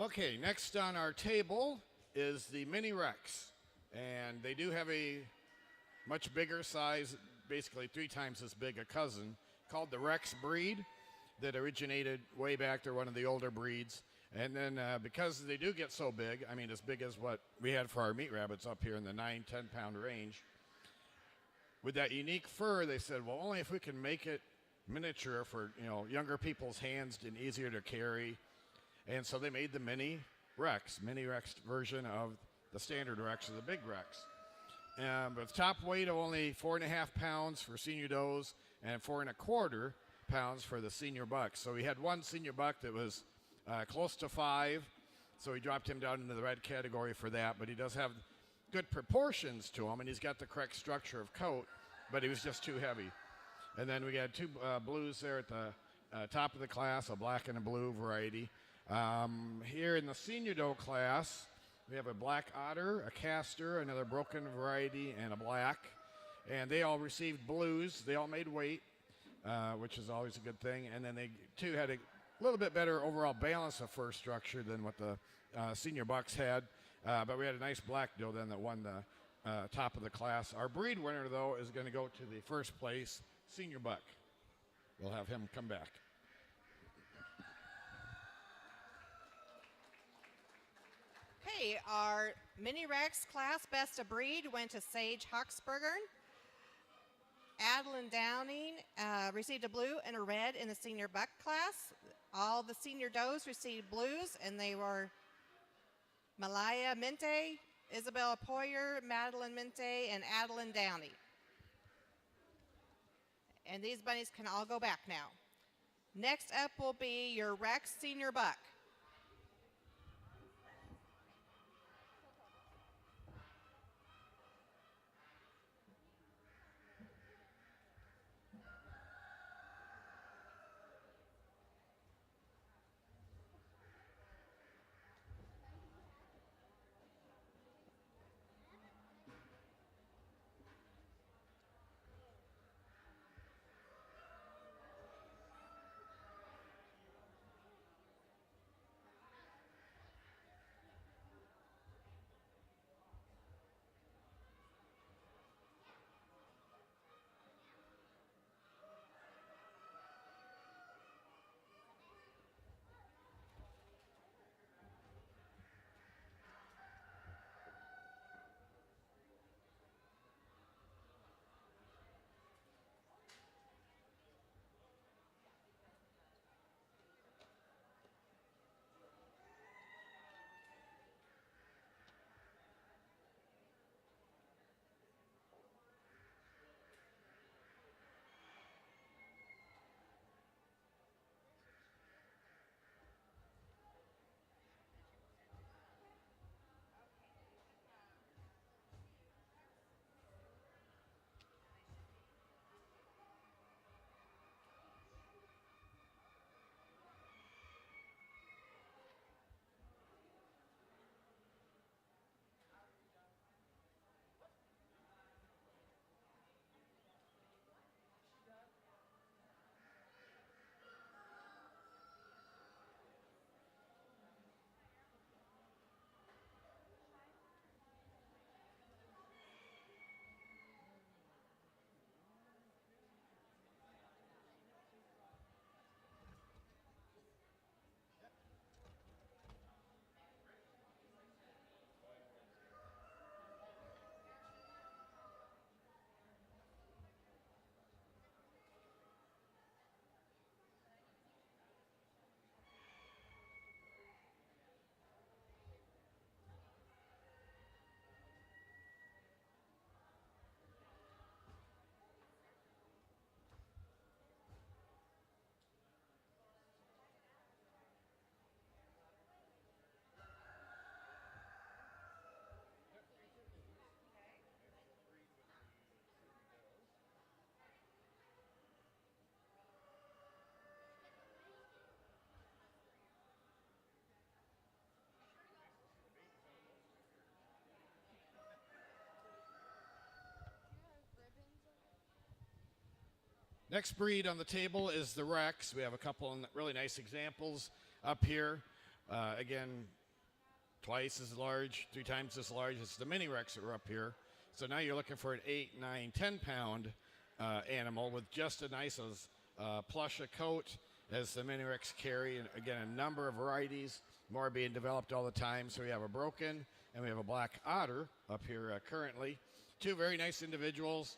Okay, next on our table is the Mini Rex. And they do have a much bigger size, basically 3 times as big a cousin, called the Rex breed that originated way back. They're one of the older breeds. And then because they do get so big, I mean, as big as what we had for our meat rabbits up here in the 9-10 pound range, with that unique fur, they said, well, only if we can make it miniature for, younger people's hands and easier to carry. And so they made the Mini Rex version of the standard Rex or the big Rex. With top weight of only 4.5 pounds for senior does and 4.25 pounds for the senior bucks. So we had one senior buck that was close to 5, so we dropped him down into the red category for that. But he does have good proportions to him, and he's got the correct structure of coat, but he was just too heavy. And then we got 2 blues there at the top of the class, a black and a blue variety. Here in the senior doe class, we have a black otter, a castor, another broken variety, and a black. And they all received blues. They all made weight, which is always a good thing. And then they, too, had a little bit better overall balance of fur structure than what the senior bucks had. But we had a nice black doe then that won the top of the class. Our breed winner, though, is going to go to the first place senior buck. We'll have him come back. Okay, our Mini Rex class best of breed went to Sage Hawksburger. Adeline Downing received a blue and a red in the senior buck class. All the senior does received blues, and they were Malaya Mente, Isabella Poyer, Madeline Mente, and Adeline Downey. And these bunnies can all go back now. Next up will be your Rex senior buck. Next breed on the table is the Rex. We have a couple of really nice examples up here. Again, twice as large, 3 times as large as the mini Rex that were up here. So now you're looking for an 8, 9, 10 pound animal with just as nice as plush a coat as the mini Rex carry. And again, a number of varieties, more being developed all the time. So we have a broken and we have a black otter up here currently. Two very nice individuals.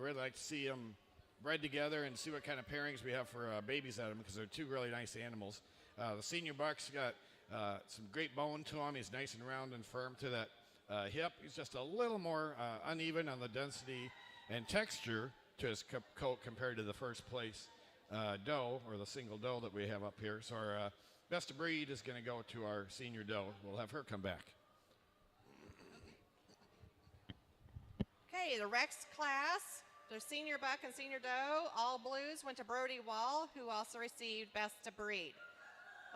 Really like to see them bred together and see what kind of pairings we have for babies at them, because they're two really nice animals. The senior buck's got some great bone to him. He's nice and round and firm to that hip. He's just a little more uneven on the density and texture to his coat compared to the first place doe, or the single doe that we have up here. So our best of breed is going to go to our senior doe. We'll have her come back. Okay, the Rex class, the senior buck and senior doe, all blues, went to Brody Wall, who also received best of breed.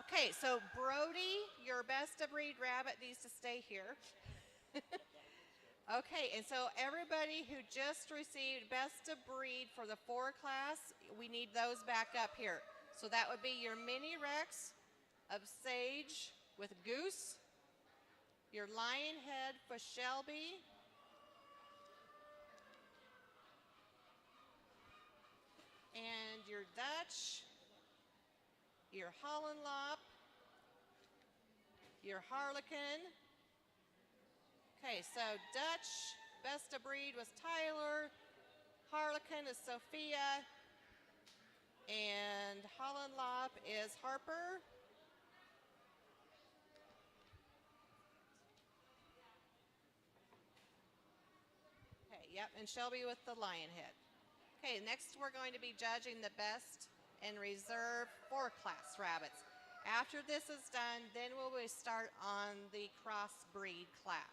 Okay, so Brody, your best of breed rabbit needs to stay here. Okay, and so everybody who just received best of breed for the 4 class, we need those back up here. So that would be your mini Rex of Sage with Goose, your lion head for Shelby, and your Dutch, your Hollandlop, your Harlequin. Okay, so Dutch, best of breed was Tyler, Harlequin is Sophia, and Hollandlop is Harper. Okay, yep, and Shelby with the lion head. Okay, next we're going to be judging the best and reserve 4 class rabbits. After this is done, then we will start on the crossbreed class.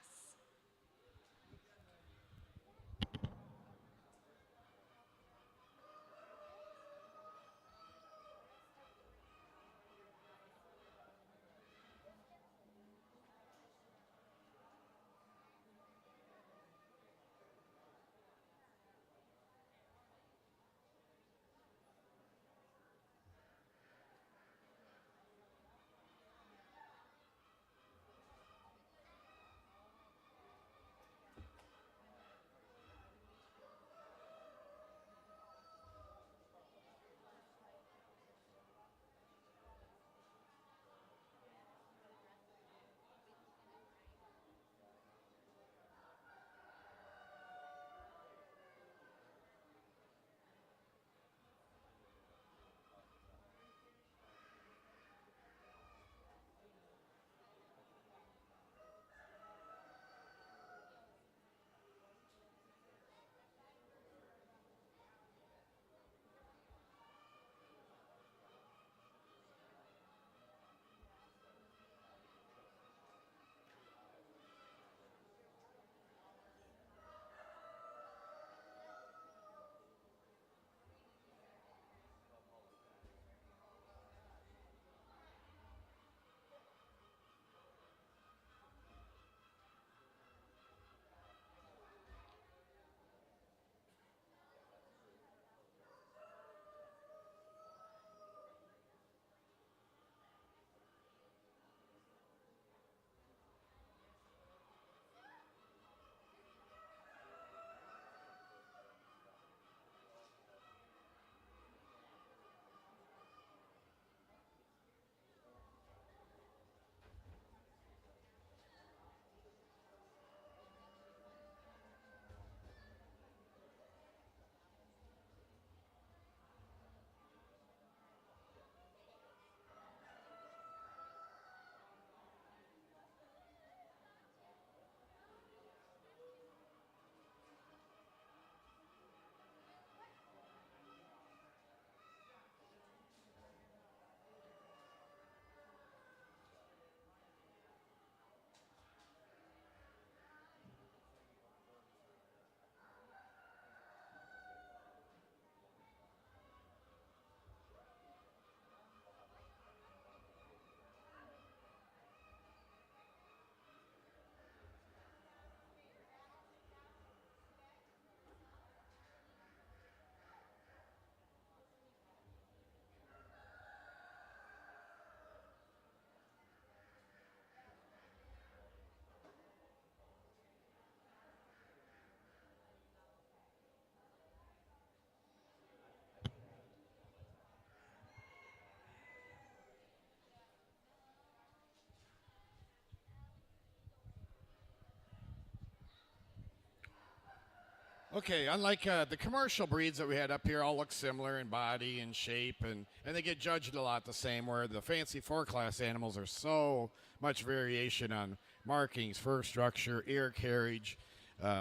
Okay, unlike the commercial breeds that we had up here, all look similar in body and shape, and they get judged a lot the same, where the fancy 4-class animals are so much variation on markings, fur structure, ear carriage,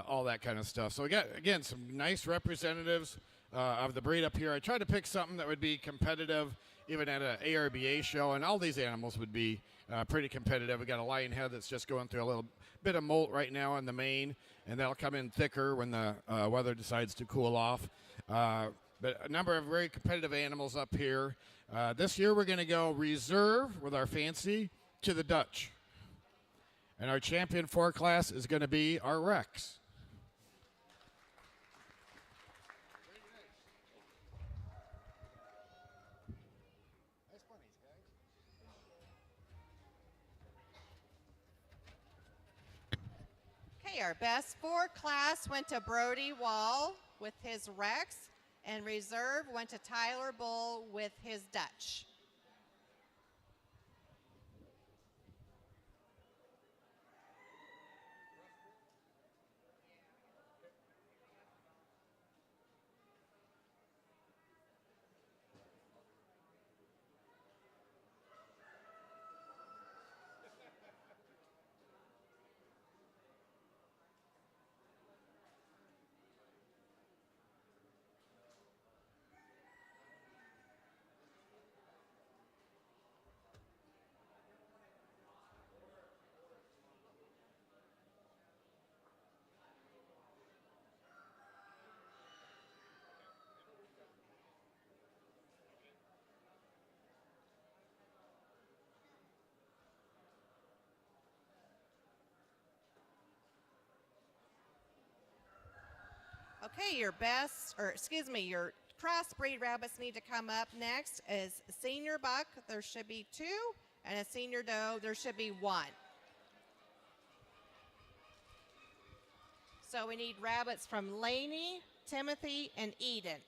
all that kind of stuff. So we got, again, some nice representatives of the breed up here. I tried to pick something that would be competitive even at an ARBA show, and all these animals would be pretty competitive. We got a lion head that's just going through a little bit of molt right now in the mane, and that'll come in thicker when the weather decides to cool off. But a number of very competitive animals up here. This year we're going to go reserve with our fancy to the Dutch. And our champion 4-class is going to be our Rex. Okay, our best 4-class went to Brody Wall with his Rex, and reserve went to Tyler Bull with his Dutch. Okay, your crossbreed rabbits need to come up next is senior buck. There should be 2, and a senior doe. There should be 1. So we need rabbits from Laney, Timothy, and Eden.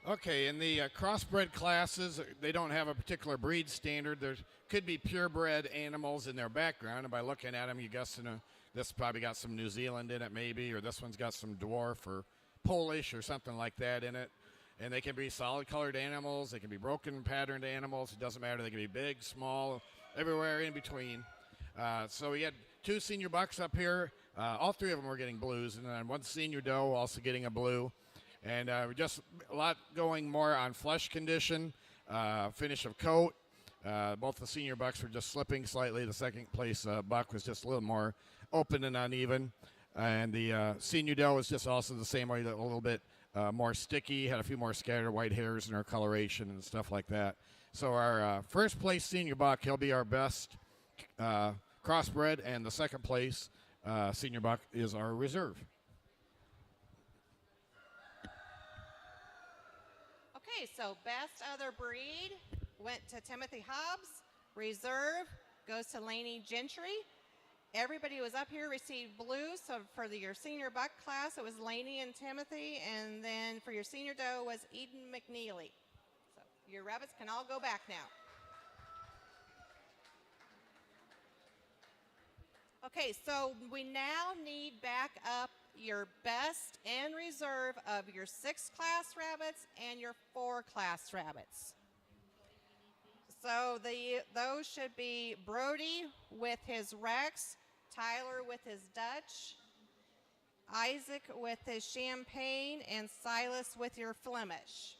Okay, in the crossbred classes, they don't have a particular breed standard. There could be purebred animals in their background, and by looking at them, you guess this probably got some New Zealand in it, maybe, or this one's got some dwarf or Polish or something like that in it. And they can be solid colored animals. They can be broken patterned animals. It doesn't matter. They can be big, small, everywhere in between. So we had 2 senior bucks up here. All 3 of them were getting blues, and then 1 senior doe also getting a blue. And we just a lot going more on flesh condition, finish of coat. Both the senior bucks were just slipping slightly. The second place buck was just a little more open and uneven. And the senior doe was just also the same way, a little bit more sticky, had a few more scattered white hairs in her coloration and stuff like that. So our first place senior buck, he'll be our best crossbred, and the second place senior buck is our reserve. Okay, so best other breed went to Timothy Hobbs. Reserve goes to Laney Gentry. Everybody who was up here received blues. So for your senior buck class, it was Laney and Timothy. And then for your senior doe was Eden McNeely. So your rabbits can all go back now. Okay, so we now need back up your best and reserve of your 6 class rabbits and your 4 class rabbits. So those should be Brody with his Rex, Tyler with his Dutch, Isaac with his Champagne, and Silas with your Flemish.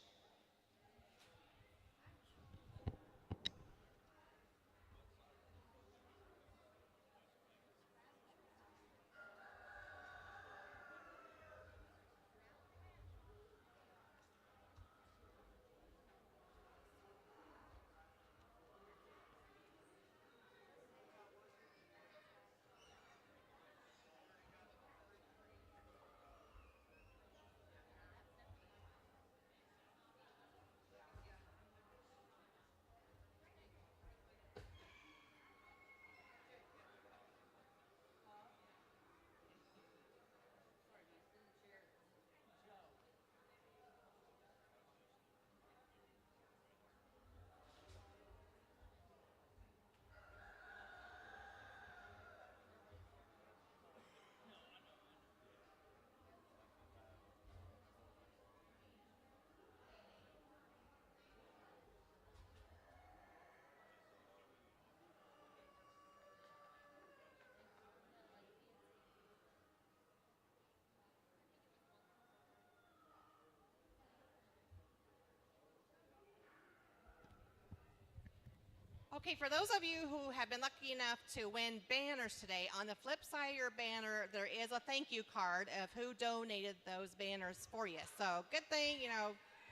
Okay, for those of you who have been lucky enough to win banners today, on the flip side of your banner, there is a thank you card of who donated those banners for you. So good thing,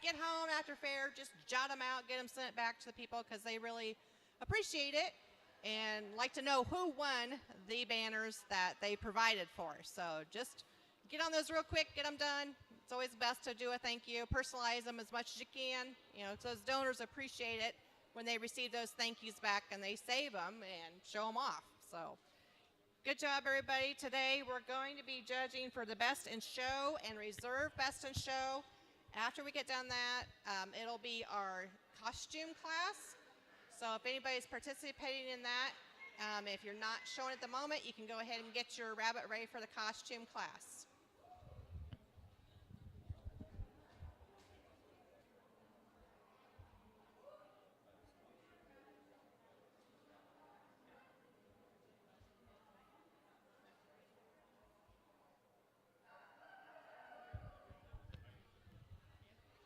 get home after fair, just jot them out, get them sent back to the people because they really appreciate it and like to know who won the banners that they provided for. So just get on those real quick, get them done. It's always best to do a thank you, personalize them as much as you can. So those donors appreciate it when they receive those thank yous back and they save them and show them off. So good job, everybody. Today we're going to be judging for the best in show and reserve best in show. After we get done that, it'll be our costume class. So if anybody's participating in that, if you're not showing at the moment, you can go ahead and get your rabbit ready for the costume class.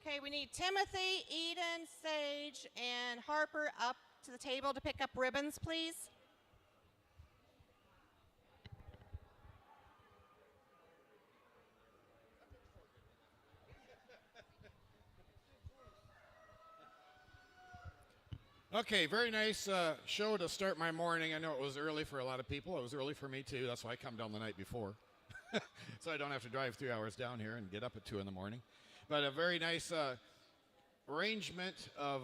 Okay, we need Timothy, Eden, Sage, and Harper up to the table to pick up ribbons, please. Okay, very nice show to start my morning. I know it was early for a lot of people. It was early for me, too. That's why I come down the night before. So I don't have to drive 3 hours down here and get up at 2 in the morning. But a very nice arrangement of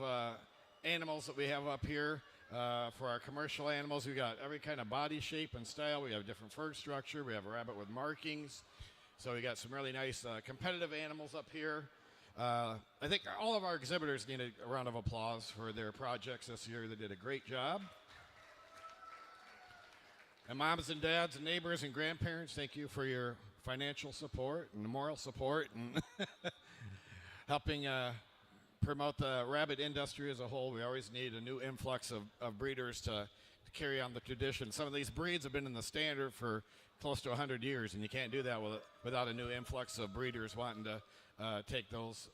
animals that we have up here for our commercial animals. We got every kind of body shape and style. We have different fur structure. We have a rabbit with markings. So we got some really nice competitive animals up here. I think all of our exhibitors need a round of applause for their projects this year. They did a great job. And moms and dads and neighbors and grandparents, thank you for your financial support and moral support and helping promote the rabbit industry as a whole. We always need a new influx of breeders to carry on the tradition. Some of these breeds have been in the standard for close to 100 years, and you can't do that without a new influx of breeders wanting to take those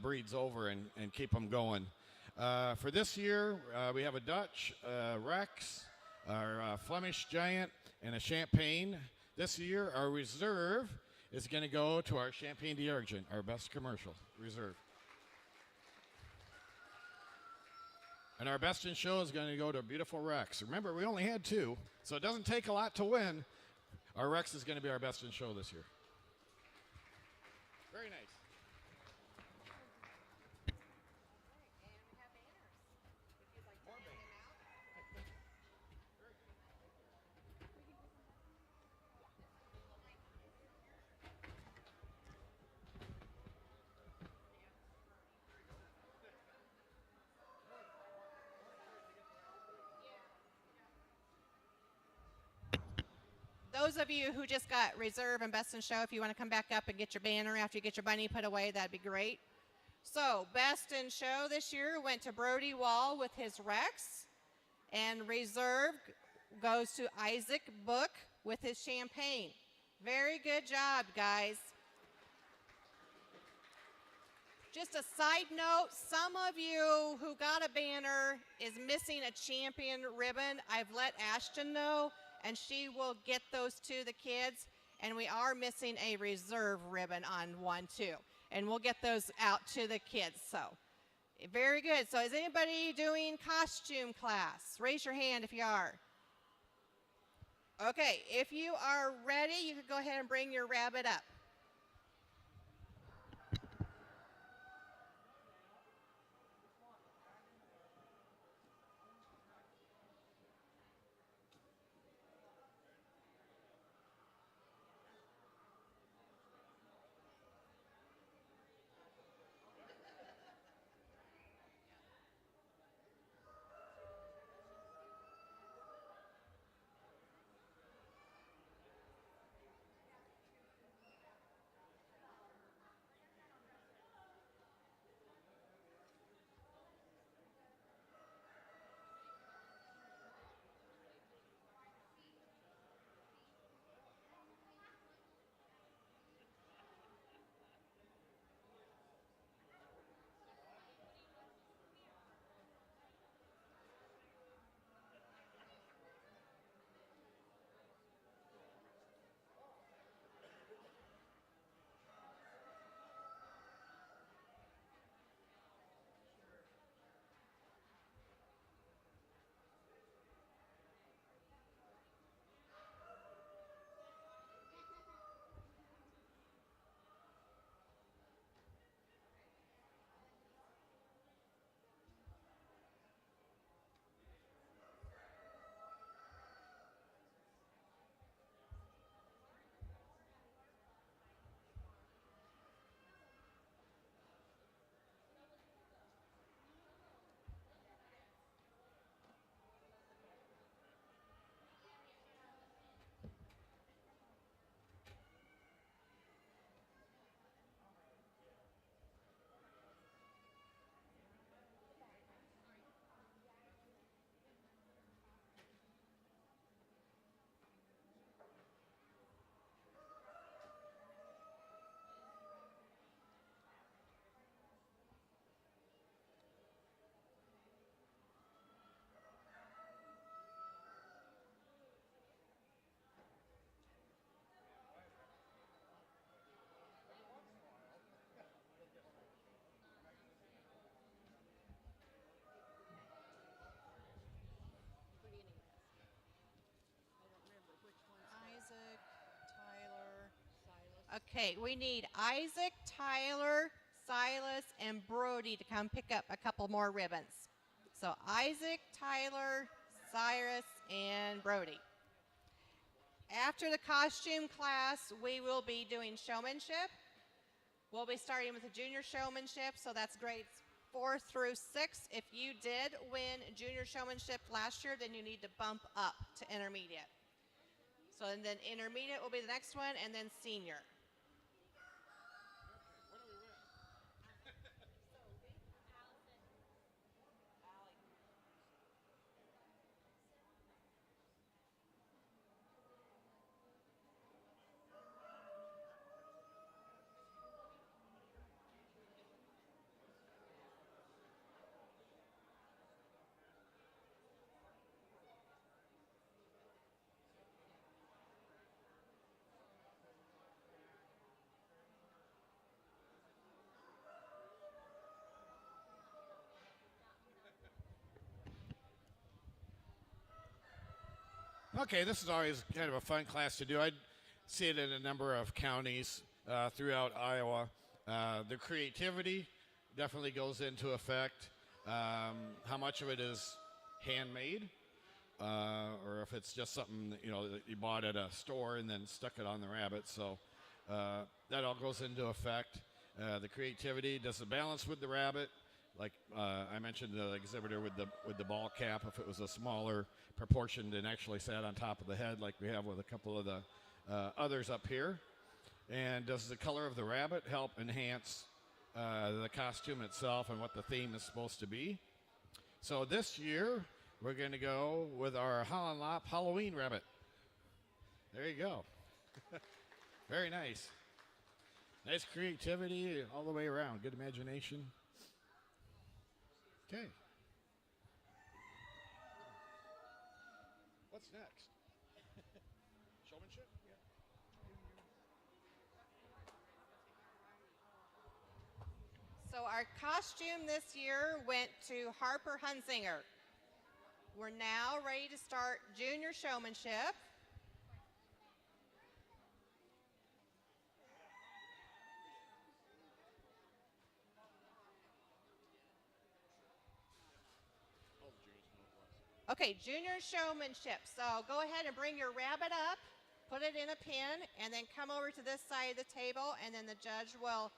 breeds over and keep them going. For this year, we have a Dutch, Rex, our Flemish Giant, and a Champagne. This year, our reserve is going to go to our Champagne d'Argent, our best commercial reserve. And our best in show is going to go to a beautiful Rex. Remember, we only had 2, so it doesn't take a lot to win. Our Rex is going to be our best in show this year. Very nice. Those of you who just got reserve and best in show, if you want to come back up and get your banner after you get your bunny put away, that'd be great. So best in show this year went to Brody Wall with his Rex, and reserve goes to Isaac Book with his Champagne. Very good job, guys. Just a side note, some of you who got a banner is missing a champion ribbon. I've let Ashton know, and she will get those to the kids. And we are missing a reserve ribbon on one too. And we'll get those out to the kids. So, very good. So is anybody doing costume class? Raise your hand if you are. Okay, if you are ready, you can go ahead and bring your rabbit up. Isaac, Tyler. Okay, we need Isaac, Tyler, Silas, and Brody to come pick up a couple more ribbons. So Isaac, Tyler, Cyrus, and Brody. After the costume class, we will be doing showmanship. We'll be starting with the junior showmanship, so that's grades 4 through 6. If you did win junior showmanship last year, then you need to bump up to intermediate. So and then intermediate will be the next one, and then senior. Okay, this is always kind of a fun class to do. I see it in a number of counties throughout Iowa. The creativity definitely goes into effect. How much of it is handmade, or if it's just something that you bought at a store and then stuck it on the rabbit. So that all goes into effect. The creativity, does it balance with the rabbit? Like I mentioned, the exhibitor with the ball cap, if it was a smaller proportioned and actually sat on top of the head like we have with a couple of the others up here. And does the color of the rabbit help enhance the costume itself and what the theme is supposed to be? So this year, we're going to go with our Holland Lop Halloween rabbit. There you go. Very nice. Nice creativity all the way around. Good imagination. Okay. What's next? Showmanship? So our costume this year went to Harper Hunzinger. We're now ready to start junior showmanship. Okay, junior showmanship. So go ahead and bring your rabbit up, put it in a pin, and then come over to this side of the table, and then the judge will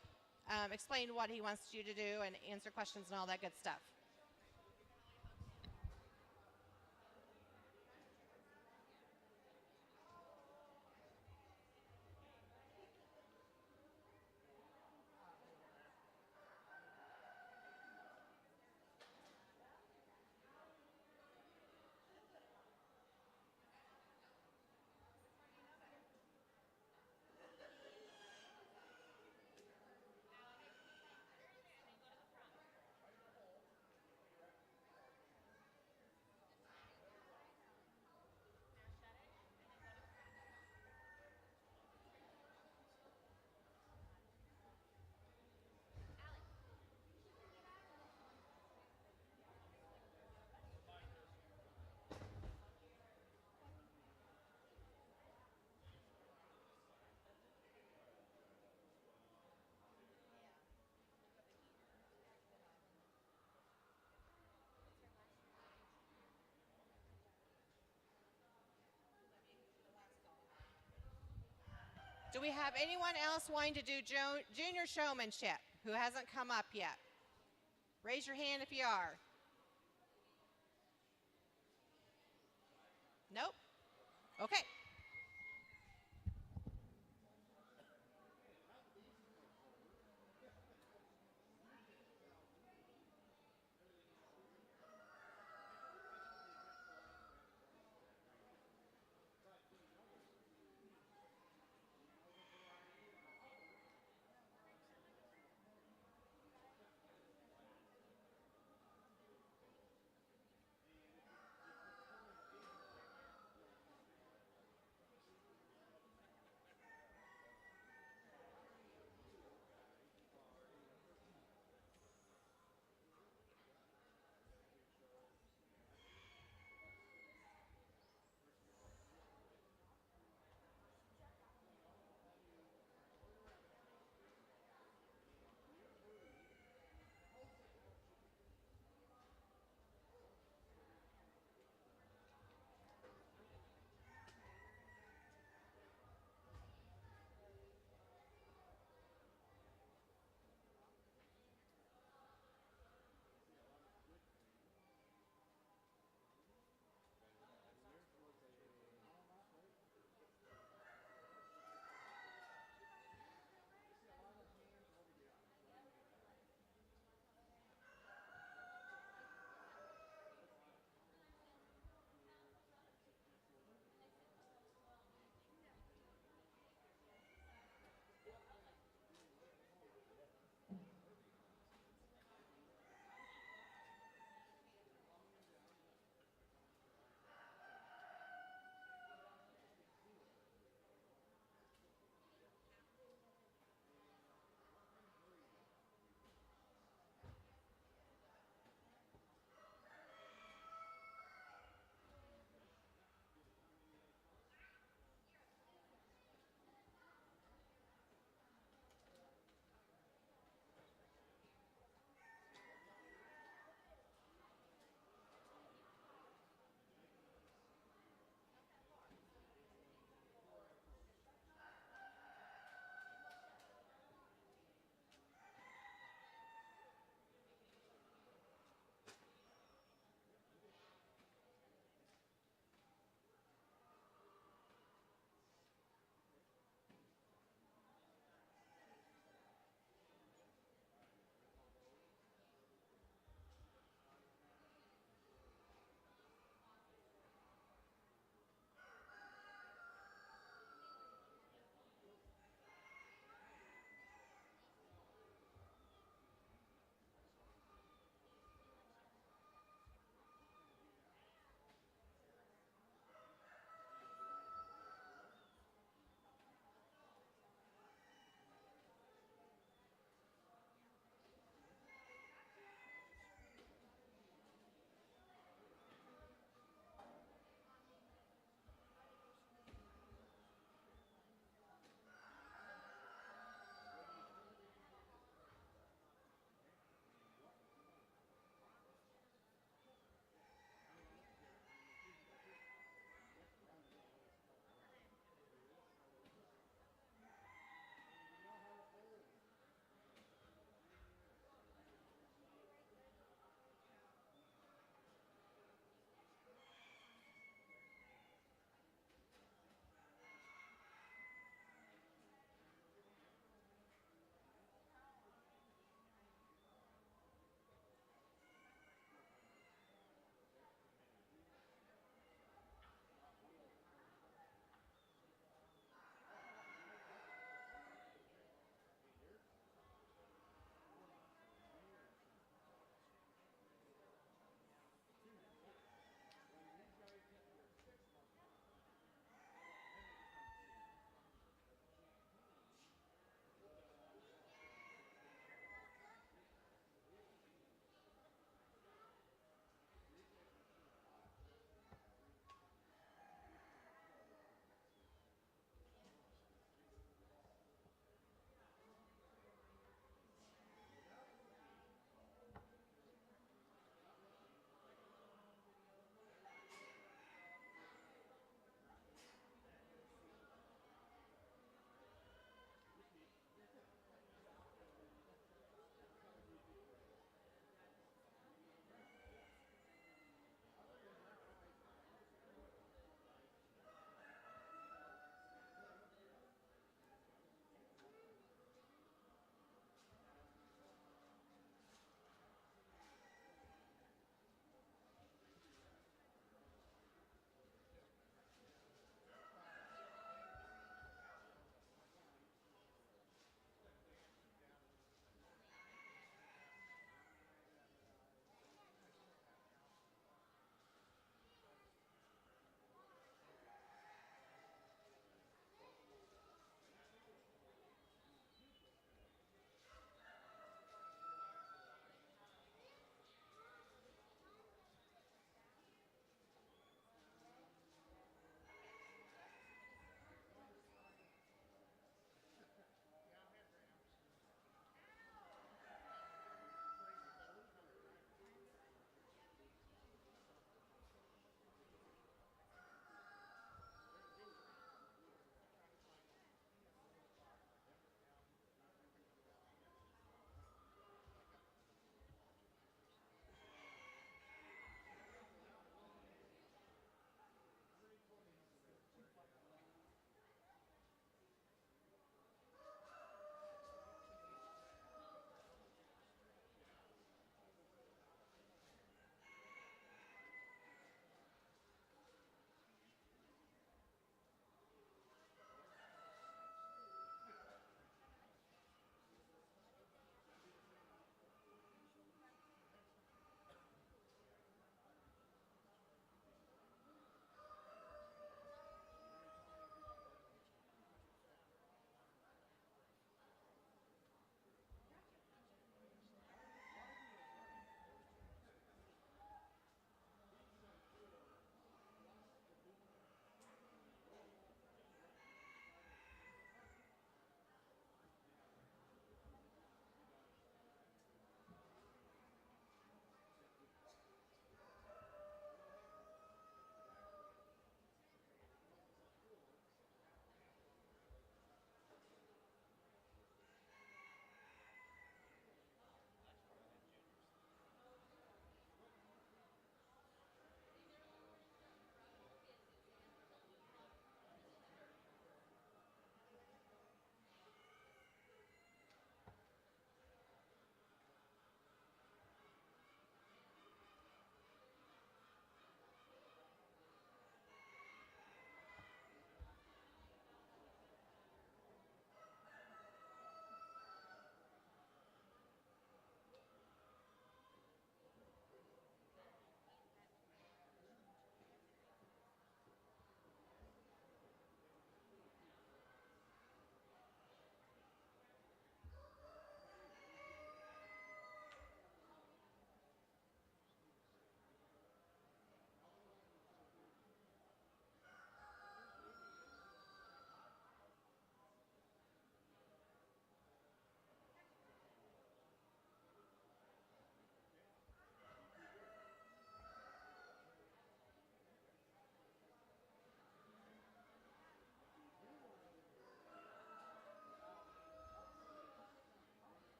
explain what he wants you to do and answer questions and all that good stuff. Do we have anyone else wanting to do junior showmanship who hasn't come up yet? Raise your hand if you are. Nope? Okay.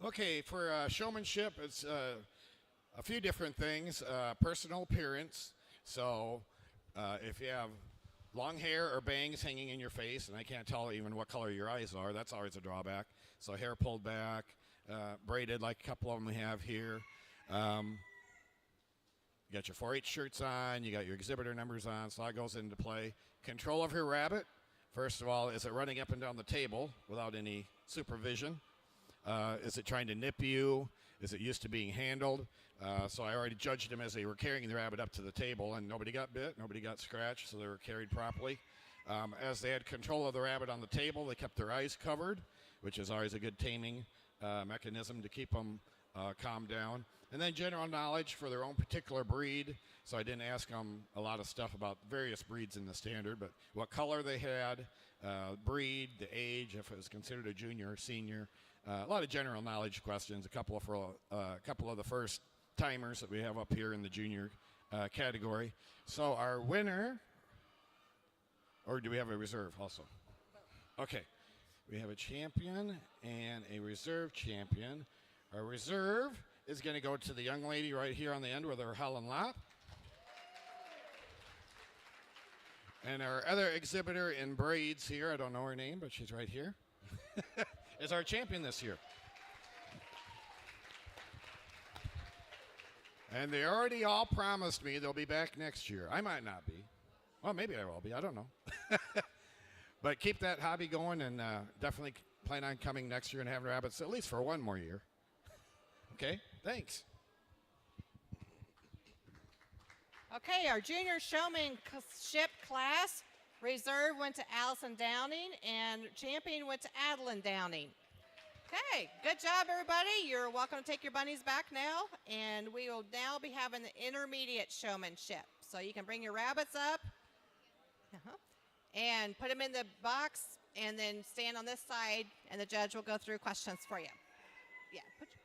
Okay, for showmanship, it's a few different things. Personal appearance. So if you have long hair or bangs hanging in your face, and I can't tell even what color your eyes are, that's always a drawback. So hair pulled back, braided like a couple of them we have here. You got your 4-H shirts on, you got your exhibitor numbers on, so that goes into play. Control of your rabbit. First of all, is it running up and down the table without any supervision? Is it trying to nip you? Is it used to being handled? So I already judged them as they were carrying the rabbit up to the table, and nobody got bit, nobody got scratched, so they were carried properly. As they had control of the rabbit on the table, they kept their eyes covered, which is always a good taming mechanism to keep them calmed down. And then general knowledge for their own particular breed. So I didn't ask them a lot of stuff about various breeds in the standard, but what color they had, breed, the age, if it was considered a junior or senior. A lot of general knowledge questions. A couple of the first timers that we have up here in the junior category. So our winner, or do we have a reserve also? Okay, we have a champion and a reserve champion. Our reserve is going to go to the young lady right here on the end with her Helen Lop. And our other exhibitor in braids here, I don't know her name, but she's right here, is our champion this year. And they already all promised me they'll be back next year. I might not be. Well, maybe I will be. I don't know. But keep that hobby going, and definitely plan on coming next year and having rabbits at least for one more year. Okay, thanks. Okay, our junior showmanship class, reserve went to Allison Downing, and champion went to Adeline Downing. Okay, good job, everybody. You're welcome to take your bunnies back now, and we will now be having the intermediate showmanship. So you can bring your rabbits up and put them in the box, and then stand on this side, and the judge will go through questions for you. Yeah, put your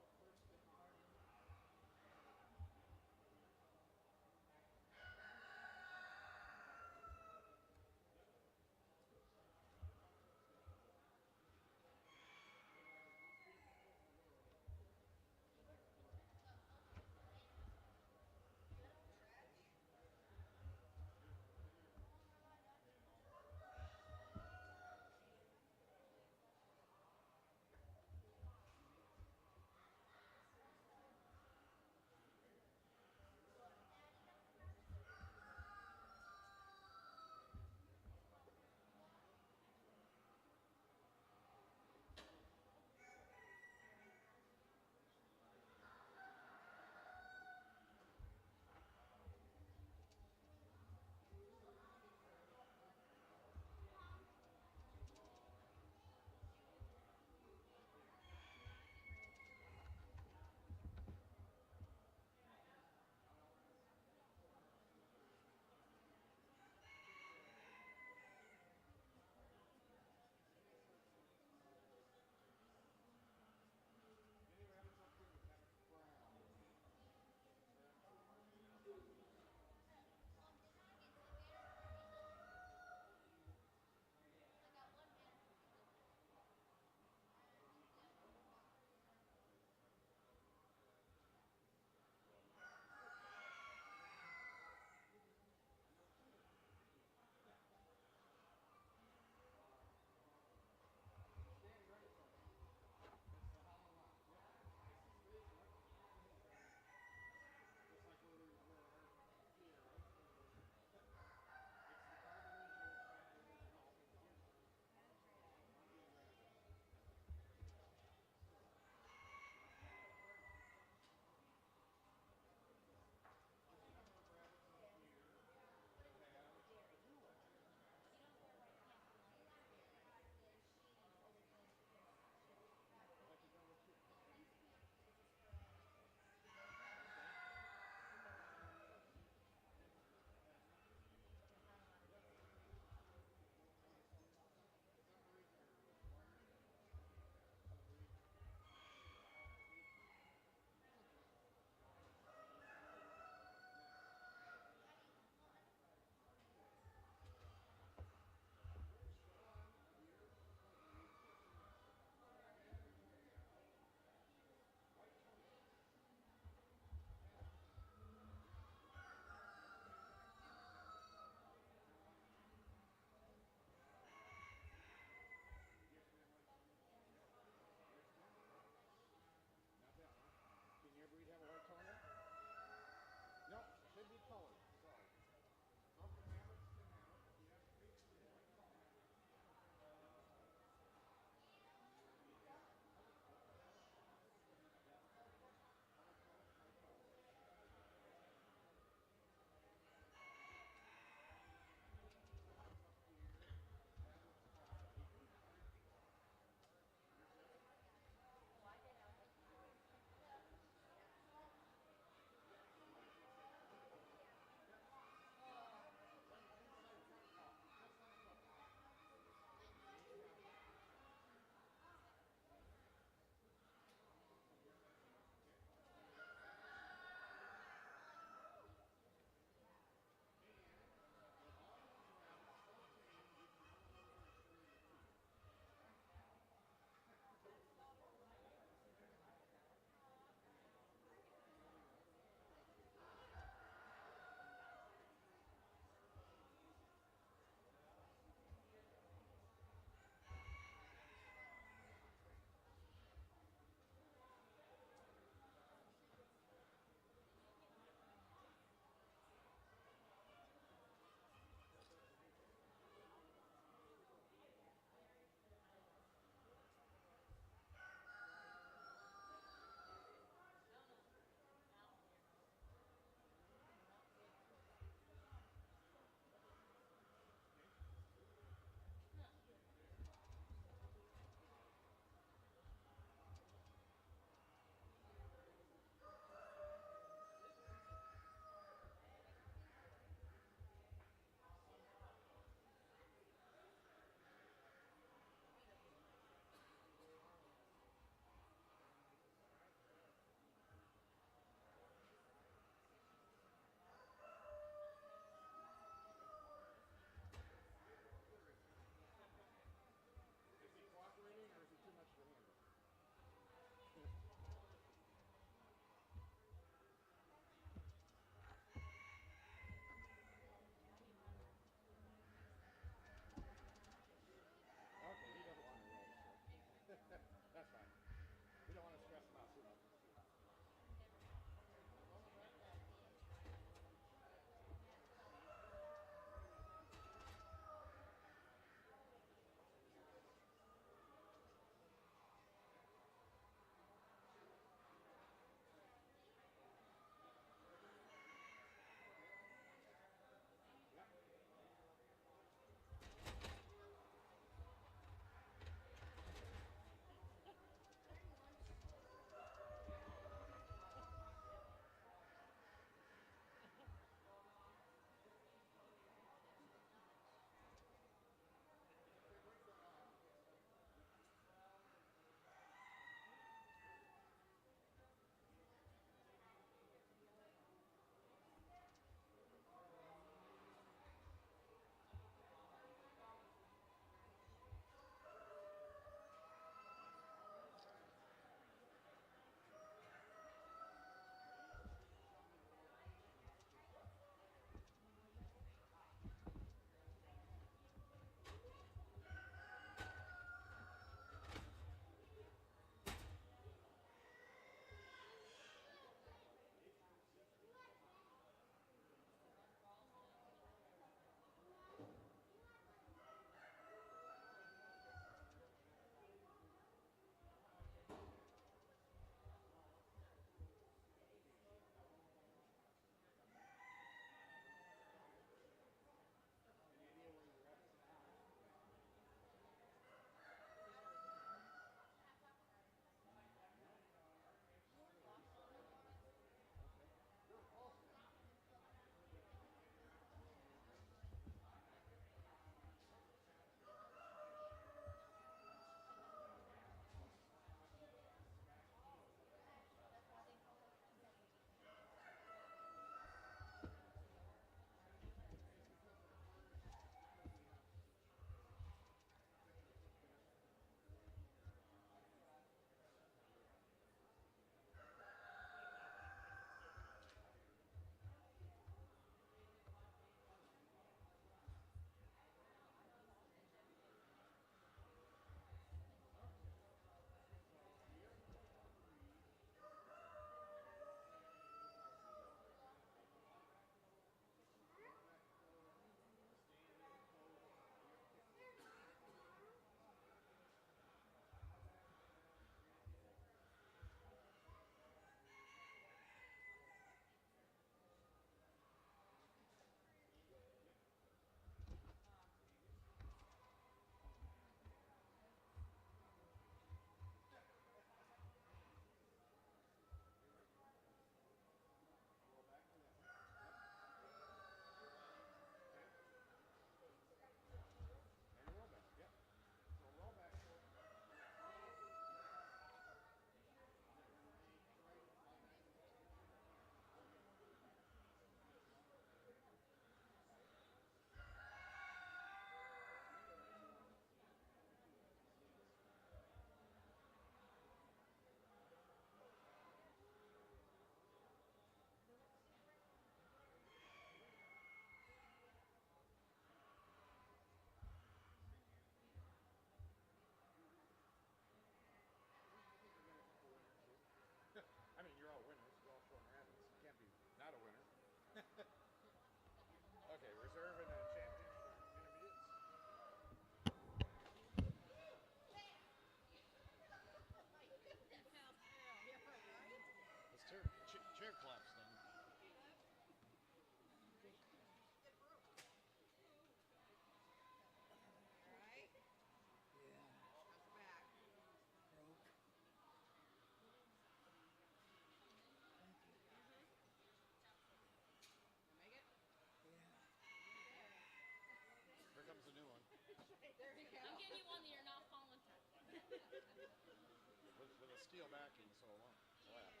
steel backing, so it won't collapse.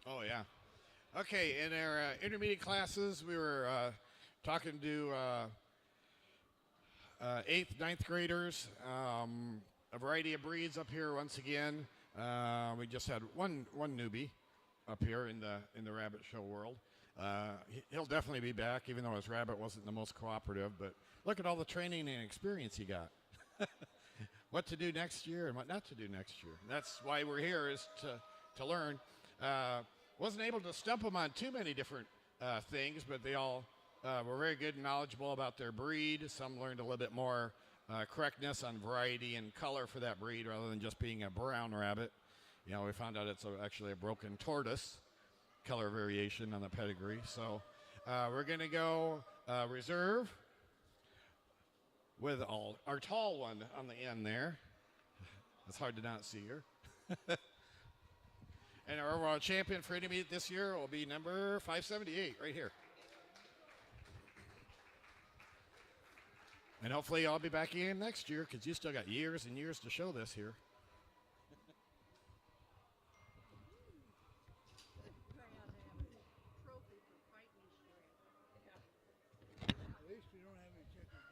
Oh yeah. Okay, in our intermediate classes, we were talking to eighth, ninth graders. A variety of breeds up here once again. We just had one newbie up here in the rabbit show world. He'll definitely be back, even though his rabbit wasn't the most cooperative. But look at all the training and experience he got. What to do next year and what not to do next year. That's why we're here, is to learn. Wasn't able to stump them on too many different things, but they all were very good and knowledgeable about their breed. Some learned a little bit more correctness on variety and color for that breed rather than just being a brown rabbit. You know, we found out it's actually a broken tortoise color variation on the pedigree. So we're going to go reserve with our tall one on the end there. It's hard to not see her. And our overall champion for intermediate this year will be number 578 right here. And hopefully I'll be back in next year, because you still got years and years to show this here. Trophy for fighting shred. At least we don't have any chickens.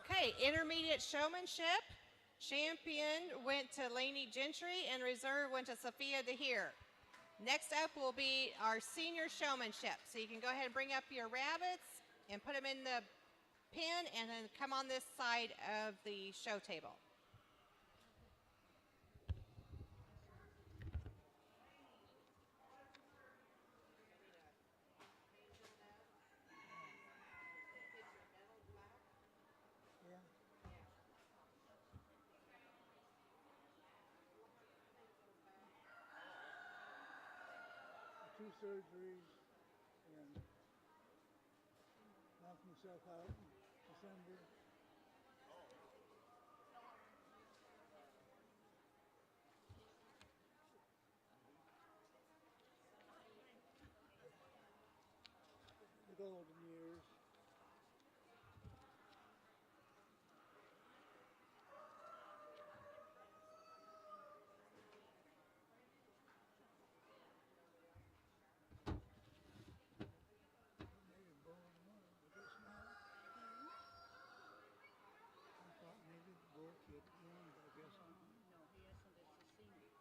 Okay, intermediate showmanship. Champion went to Lainey Gentry and reserve went to Sophia DeHeer. Next up will be our senior showmanship. So you can go ahead and bring up your rabbits and put them in the pen and then come on this side of the show table. Yeah. Two surgeries and knocked himself out in December. The golden years. Maybe born tomorrow, but it's not. I thought maybe the bull kid won, but I guess not. No, he isn't. It's a senior.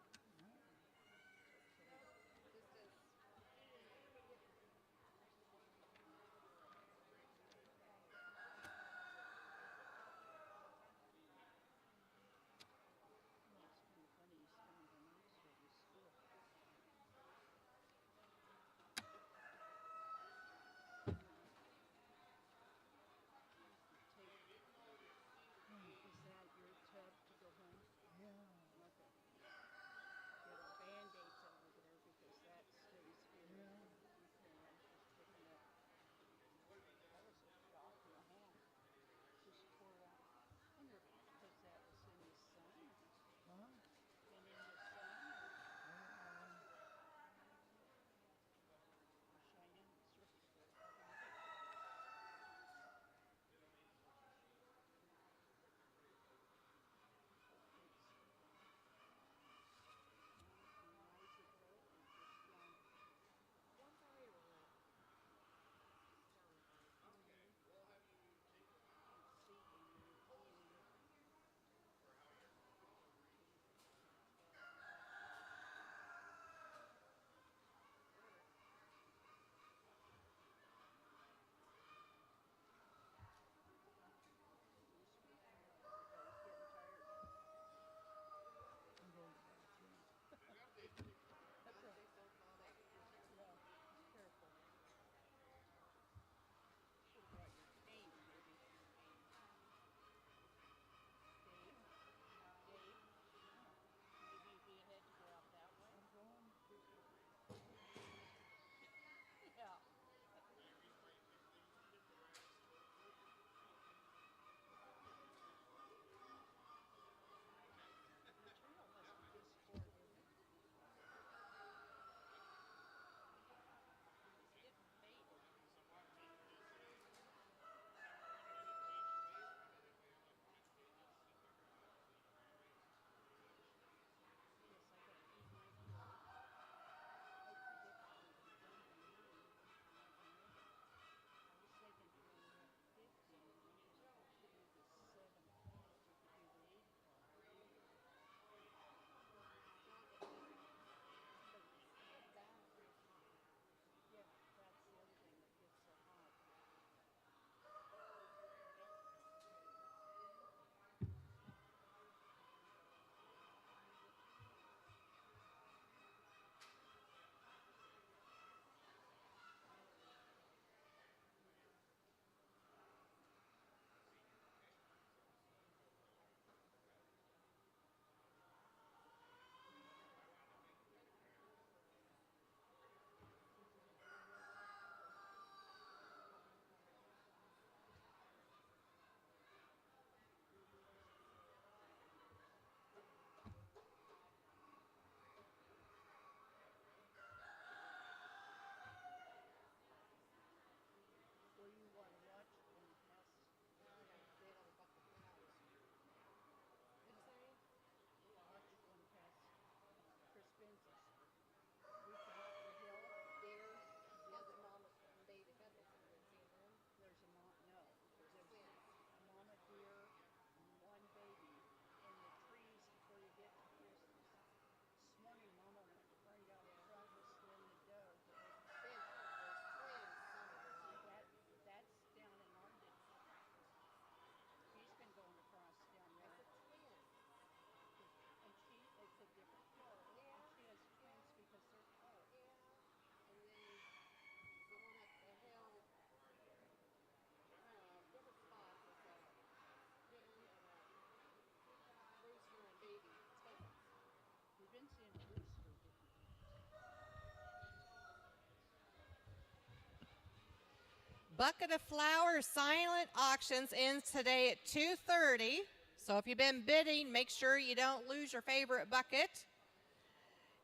Bucket of Flowers silent auctions ends today at 2:30. So if you've been bidding, make sure you don't lose your favorite bucket.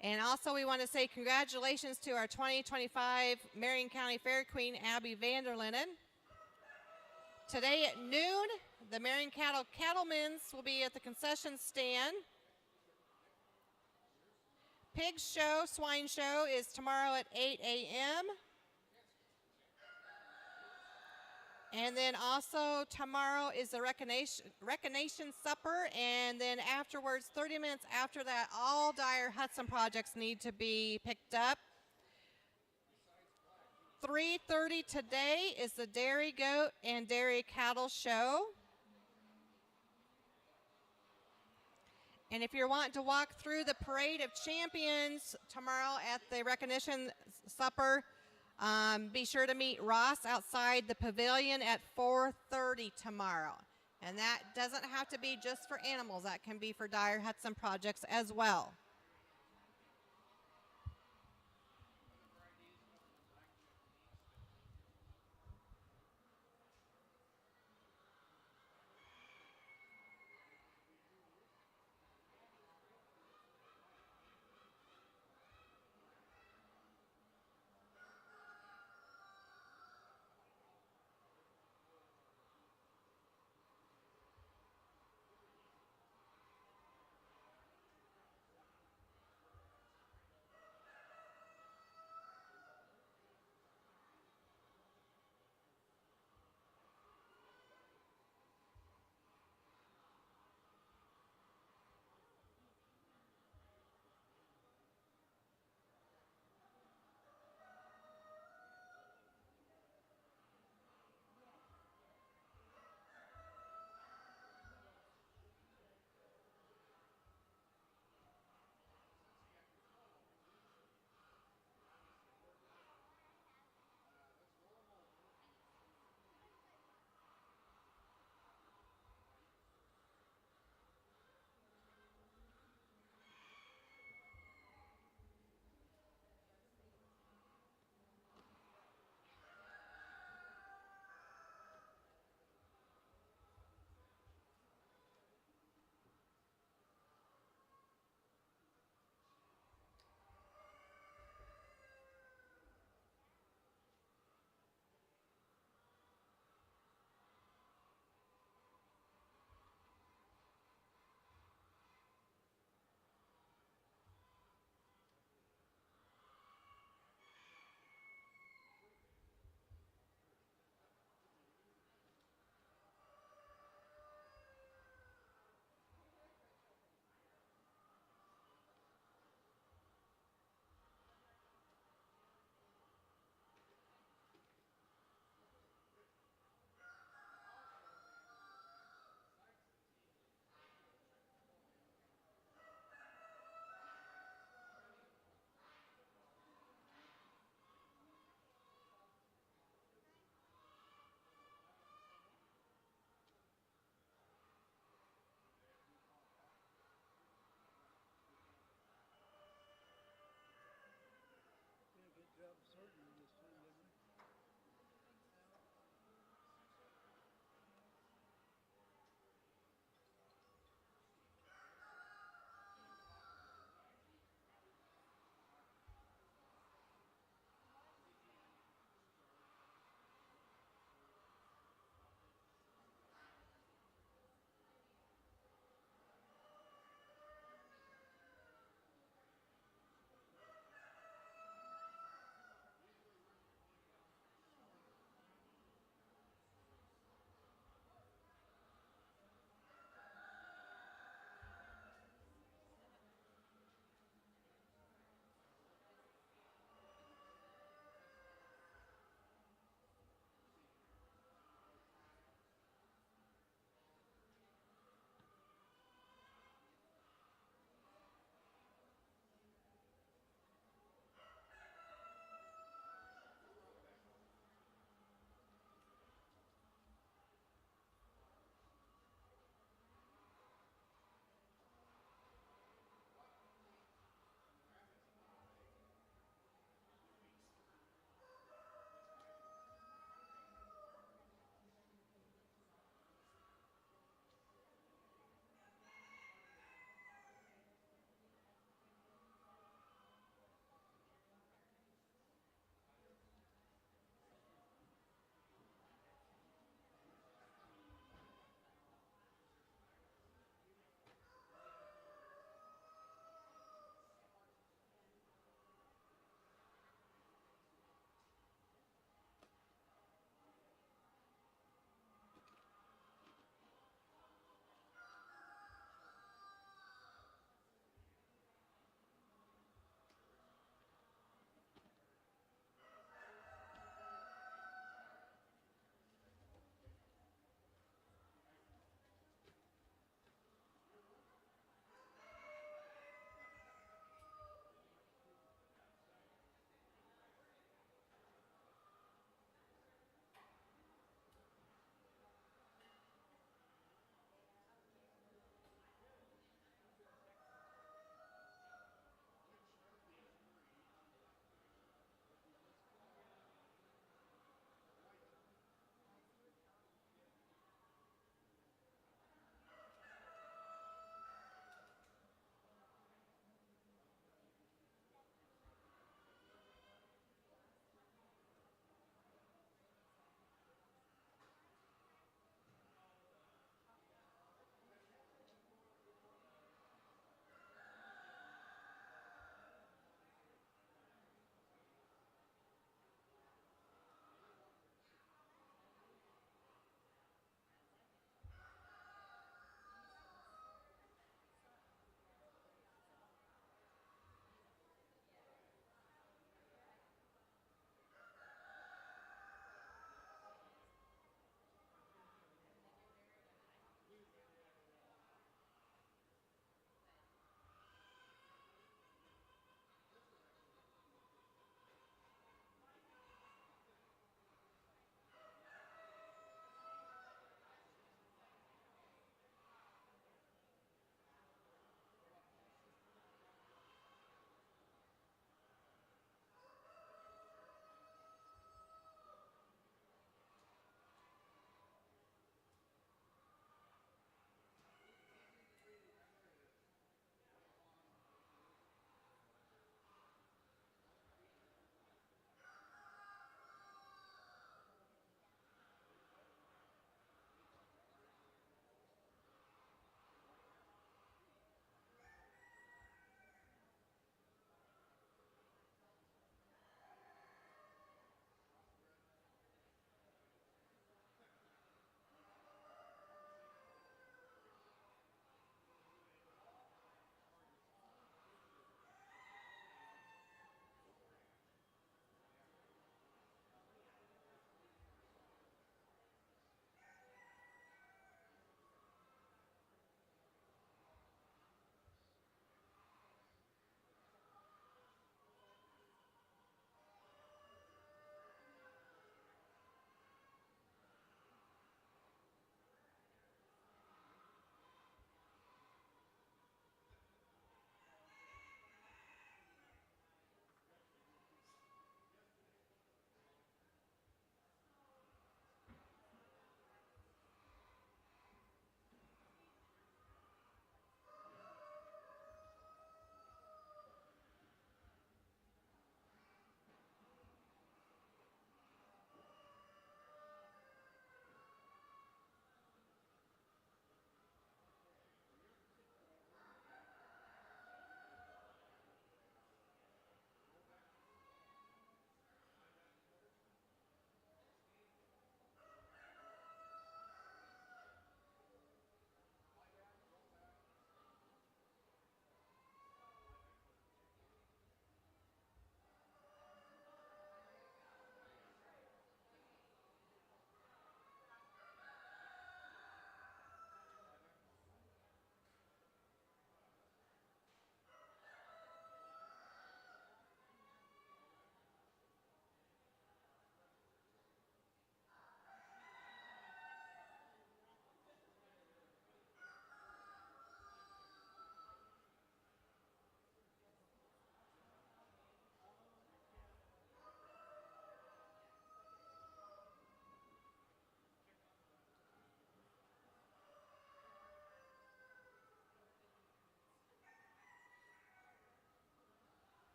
And also we want to say congratulations to our 2025 Marion County Fair Queen, Abby Vanderlinden. Today at noon, the Marion Cattlemen's will be at the concession stand. Pig show, swine show is tomorrow at 8 a.m. And then also tomorrow is the recognition supper, and then afterwards, 30 minutes after that, all Dyer Hudson projects need to be picked up. 3:30 today is the Dairy Goat and Dairy Cattle Show. And if you're wanting to walk through the Parade of Champions tomorrow at the recognition supper, be sure to meet Ross outside the pavilion at 4:30 tomorrow. And that doesn't have to be just for animals. That can be for Dyer Hudson projects as well.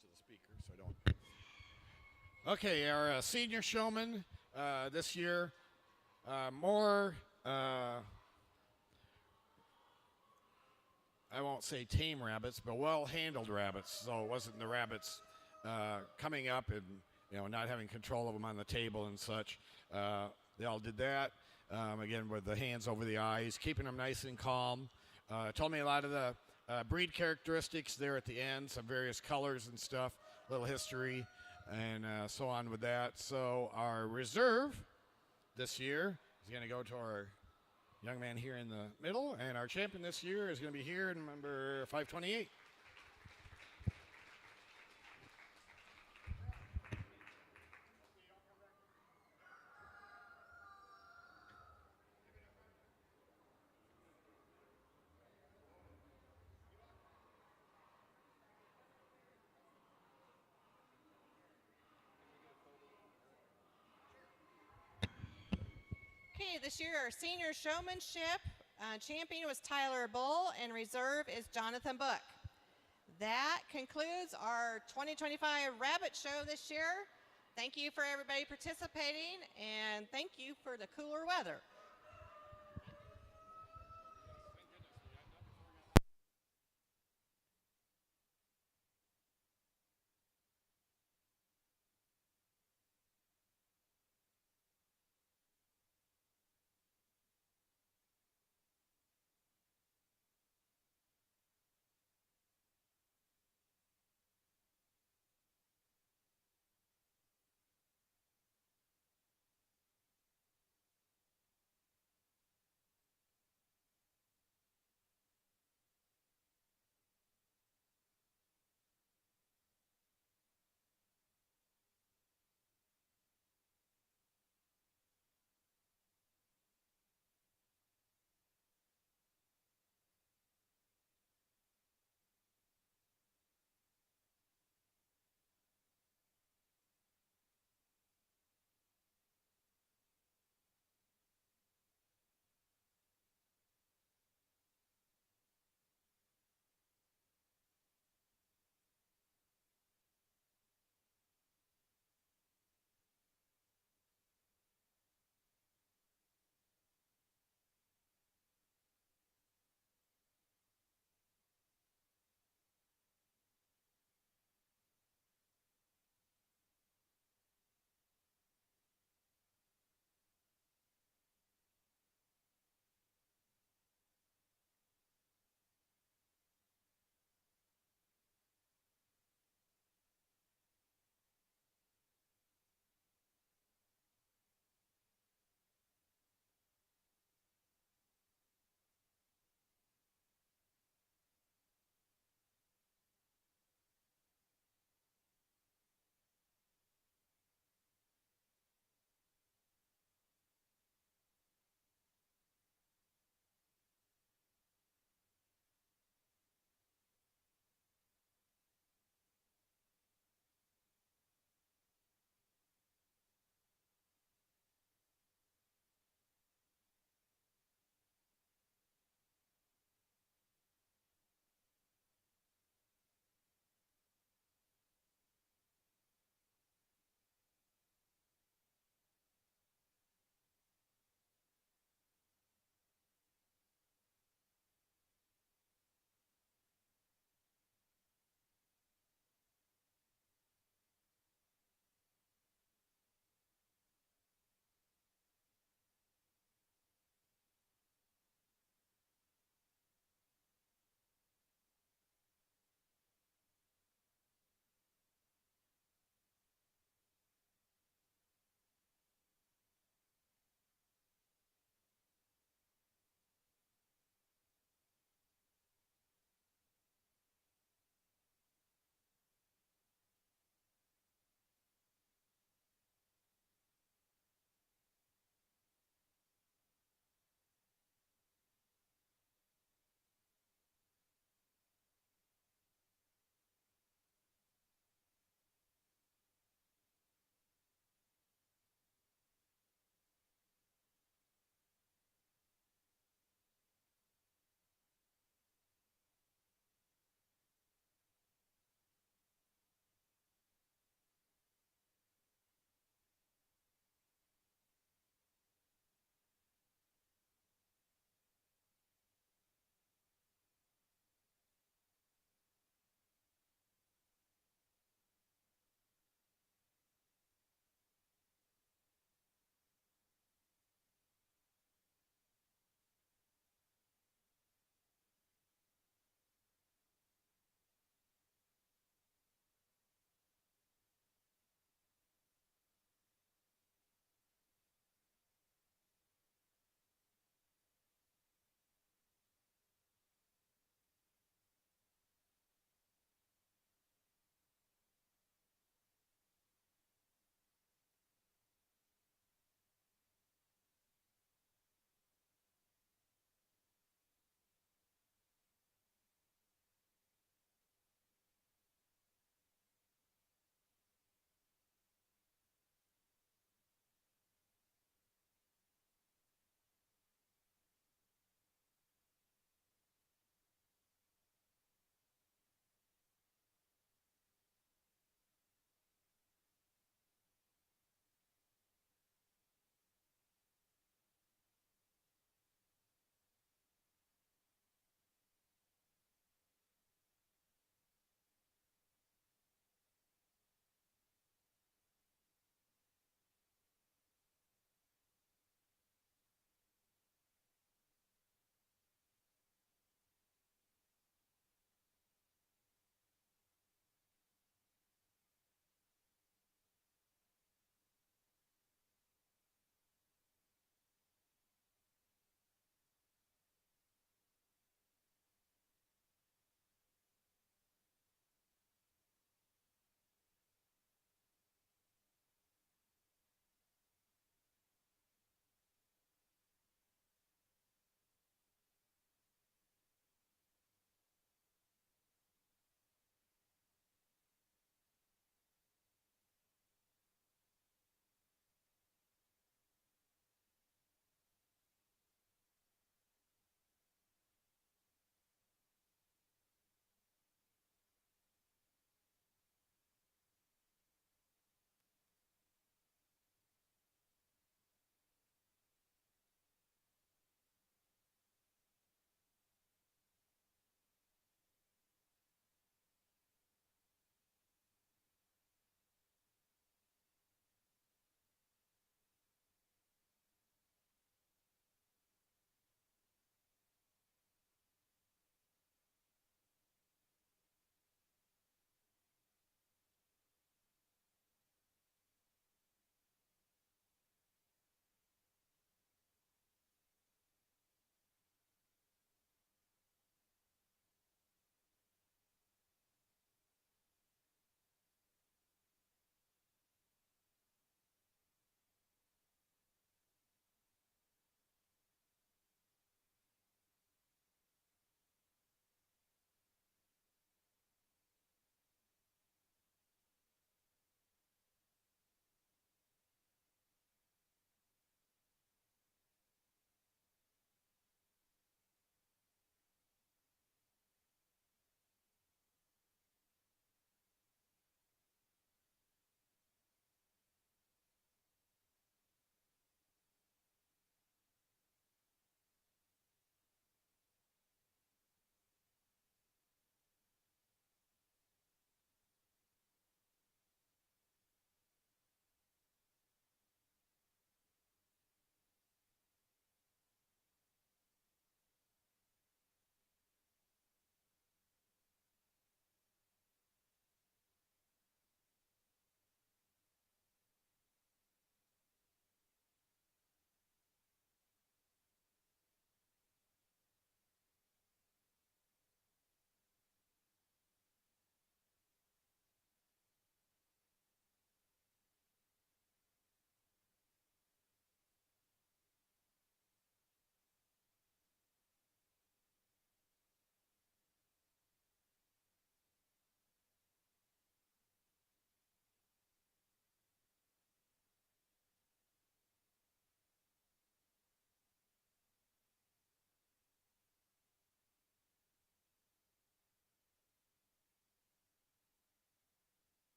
to the speaker so I don't. Okay, our senior showman this year, more, I won't say tame rabbits, but well-handled rabbits. So it wasn't the rabbits coming up and not having control of them on the table and such. They all did that. Again, with the hands over the eyes, keeping them nice and calm. Told me a lot of the breed characteristics there at the end, some various colors and stuff, little history, and so on with that. So our reserve this year is going to go to our young man here in the middle, and our champion this year is going to be here in number 528. Okay, this year our senior showmanship champion was Tyler Bull, and reserve is Jonathan Book. That concludes our 2025 Rabbit Show this year. Thank you for everybody participating, and thank you for the cooler weather.